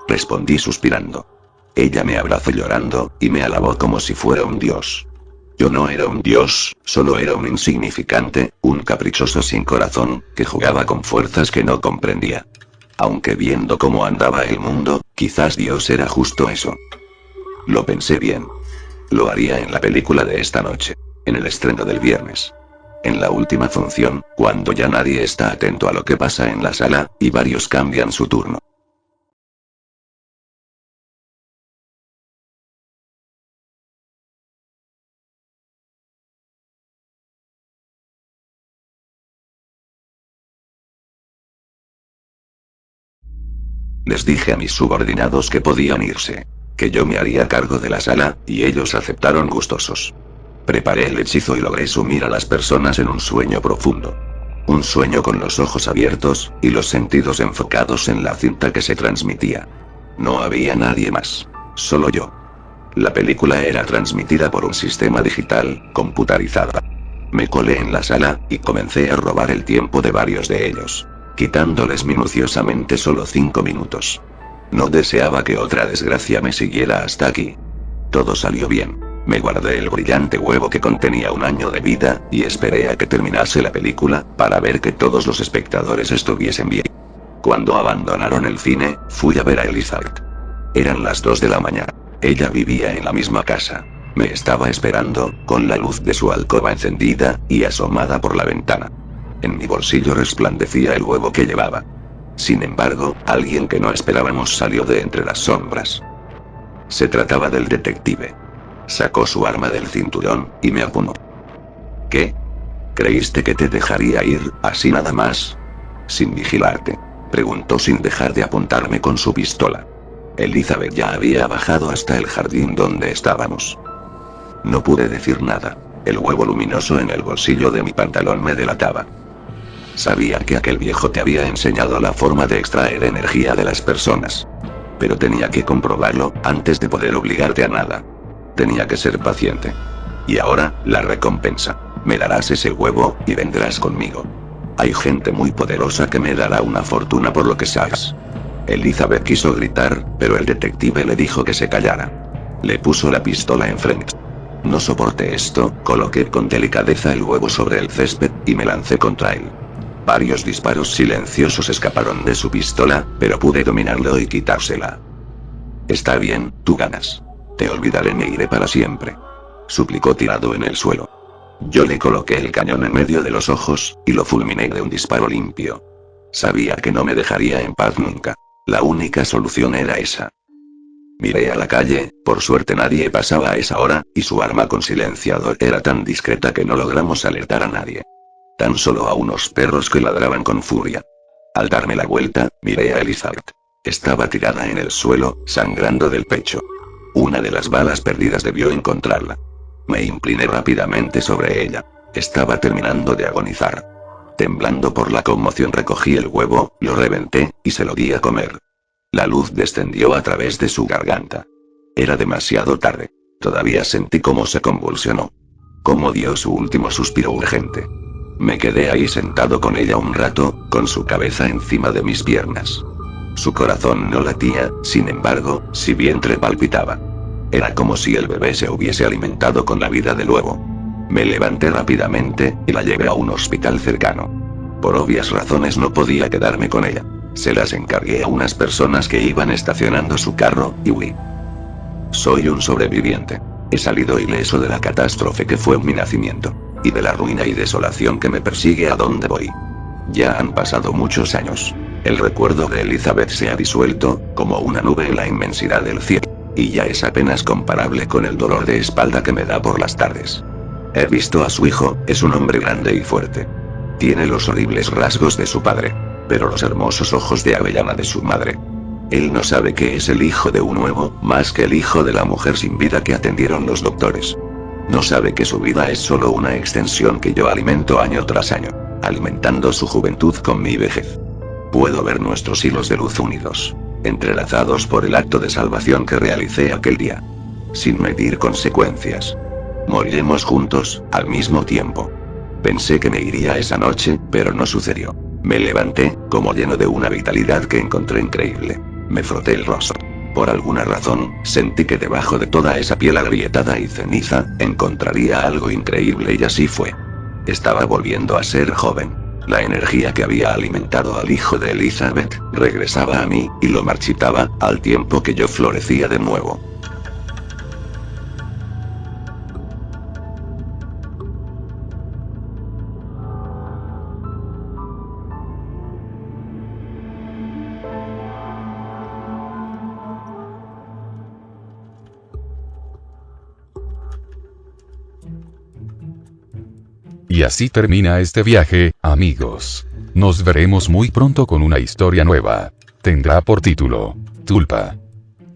Respondí suspirando. Ella me abrazó llorando, y me alabó como si fuera un dios. Yo no era un dios, solo era un insignificante, un caprichoso sin corazón, que jugaba con fuerzas que no comprendía. Aunque viendo cómo andaba el mundo, quizás Dios era justo eso. Lo pensé bien. Lo haría en la película de esta noche. En el estreno del viernes. En la última función, cuando ya nadie está atento a lo que pasa en la sala, y varios cambian su turno. Les dije a mis subordinados que podían irse. Que yo me haría cargo de la sala, y ellos aceptaron gustosos. Preparé el hechizo y logré sumir a las personas en un sueño profundo. Un sueño con los ojos abiertos, y los sentidos enfocados en la cinta que se transmitía. No había nadie más. Solo yo. La película era transmitida por un sistema digital, computarizada. Me colé en la sala, y comencé a robar el tiempo de varios de ellos. Quitándoles minuciosamente solo 5 minutos. No deseaba que otra desgracia me siguiera hasta aquí. Todo salió bien. Me guardé el brillante huevo que contenía un año de vida, y esperé a que terminase la película, para ver que todos los espectadores estuviesen bien. Cuando abandonaron el cine, fui a ver a Elizabeth. Eran las 2 de la mañana. Ella vivía en la misma casa. Me estaba esperando, con la luz de su alcoba encendida, y asomada por la ventana. En mi bolsillo resplandecía el huevo que llevaba. Sin embargo, alguien que no esperábamos salió de entre las sombras. Se trataba del detective. Sacó su arma del cinturón, y me apuntó. ¿Qué? ¿Creíste que te dejaría ir, así nada más? Sin vigilarte. Preguntó sin dejar de apuntarme con su pistola. Elizabeth ya había bajado hasta el jardín donde estábamos. No pude decir nada. El huevo luminoso en el bolsillo de mi pantalón me delataba. Sabía que aquel viejo te había enseñado la forma de extraer energía de las personas. Pero tenía que comprobarlo, antes de poder obligarte a nada. Tenía que ser paciente. Y ahora, la recompensa. Me darás ese huevo, y vendrás conmigo. Hay gente muy poderosa que me dará una fortuna por lo que sabes. Elizabeth quiso gritar, pero el detective le dijo que se callara. Le puso la pistola enfrente. No soporté esto, coloqué con delicadeza el huevo sobre el césped, y me lancé contra él. Varios disparos silenciosos escaparon de su pistola, pero pude dominarlo y quitársela. Está bien, tú ganas. Te olvidaré, me iré para siempre. Suplicó tirado en el suelo. Yo le coloqué el cañón en medio de los ojos, y lo fulminé de un disparo limpio. Sabía que no me dejaría en paz nunca. La única solución era esa. Miré a la calle, por suerte nadie pasaba a esa hora, y su arma con silenciador era tan discreta que no logramos alertar a nadie. tan solo a unos perros que ladraban con furia. Al darme la vuelta, miré a Elizabeth. Estaba tirada en el suelo, sangrando del pecho. Una de las balas perdidas debió encontrarla. Me incliné rápidamente sobre ella. Estaba terminando de agonizar. Temblando por la conmoción recogí el huevo, lo reventé, y se lo di a comer. La luz descendió a través de su garganta. Era demasiado tarde. Todavía sentí cómo se convulsionó. Cómo dio su último suspiro urgente. Me quedé ahí sentado con ella un rato, con su cabeza encima de mis piernas. Su corazón no latía, sin embargo, su vientre palpitaba. Era como si el bebé se hubiese alimentado con la vida de nuevo. Me levanté rápidamente, y la llevé a un hospital cercano. Por obvias razones no podía quedarme con ella. Se las encargué a unas personas que iban estacionando su carro, y huí. Soy un sobreviviente. He salido ileso de la catástrofe que fue mi nacimiento. Y de la ruina y desolación que me persigue a donde voy. Ya han pasado muchos años. El recuerdo de Elizabeth se ha disuelto, como una nube en la inmensidad del cielo. Y ya es apenas comparable con el dolor de espalda que me da por las tardes. He visto a su hijo, es un hombre grande y fuerte. Tiene los horribles rasgos de su padre, pero los hermosos ojos de avellana de su madre. Él no sabe que es el hijo de un nuevo, más que el hijo de la mujer sin vida que atendieron los doctores. No sabe que su vida es solo una extensión que yo alimento año tras año, alimentando su juventud con mi vejez. Puedo ver nuestros hilos de luz unidos, entrelazados por el acto de salvación que realicé aquel día. Sin medir consecuencias. Moriremos juntos, al mismo tiempo. Pensé que me iría esa noche, pero no sucedió. Me levanté, como lleno de una vitalidad que encontré increíble. Me froté el rostro. Por alguna razón, sentí que debajo de toda esa piel agrietada y ceniza, encontraría algo increíble y así fue. Estaba volviendo a ser joven. La energía que había alimentado al hijo de Elizabeth, regresaba a mí, y lo marchitaba, al tiempo que yo florecía de nuevo. Y así termina este viaje, amigos. Nos veremos muy pronto con una historia nueva. Tendrá por título, Tulpa.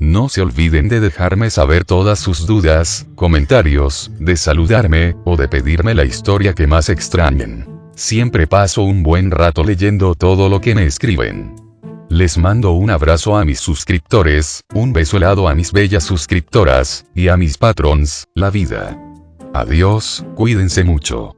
No se olviden de dejarme saber todas sus dudas, comentarios, de saludarme, o de pedirme la historia que más extrañen. Siempre paso un buen rato leyendo todo lo que me escriben. Les mando un abrazo a mis suscriptores, un beso helado a mis bellas suscriptoras, y a mis patrons, la vida. Adiós, cuídense mucho.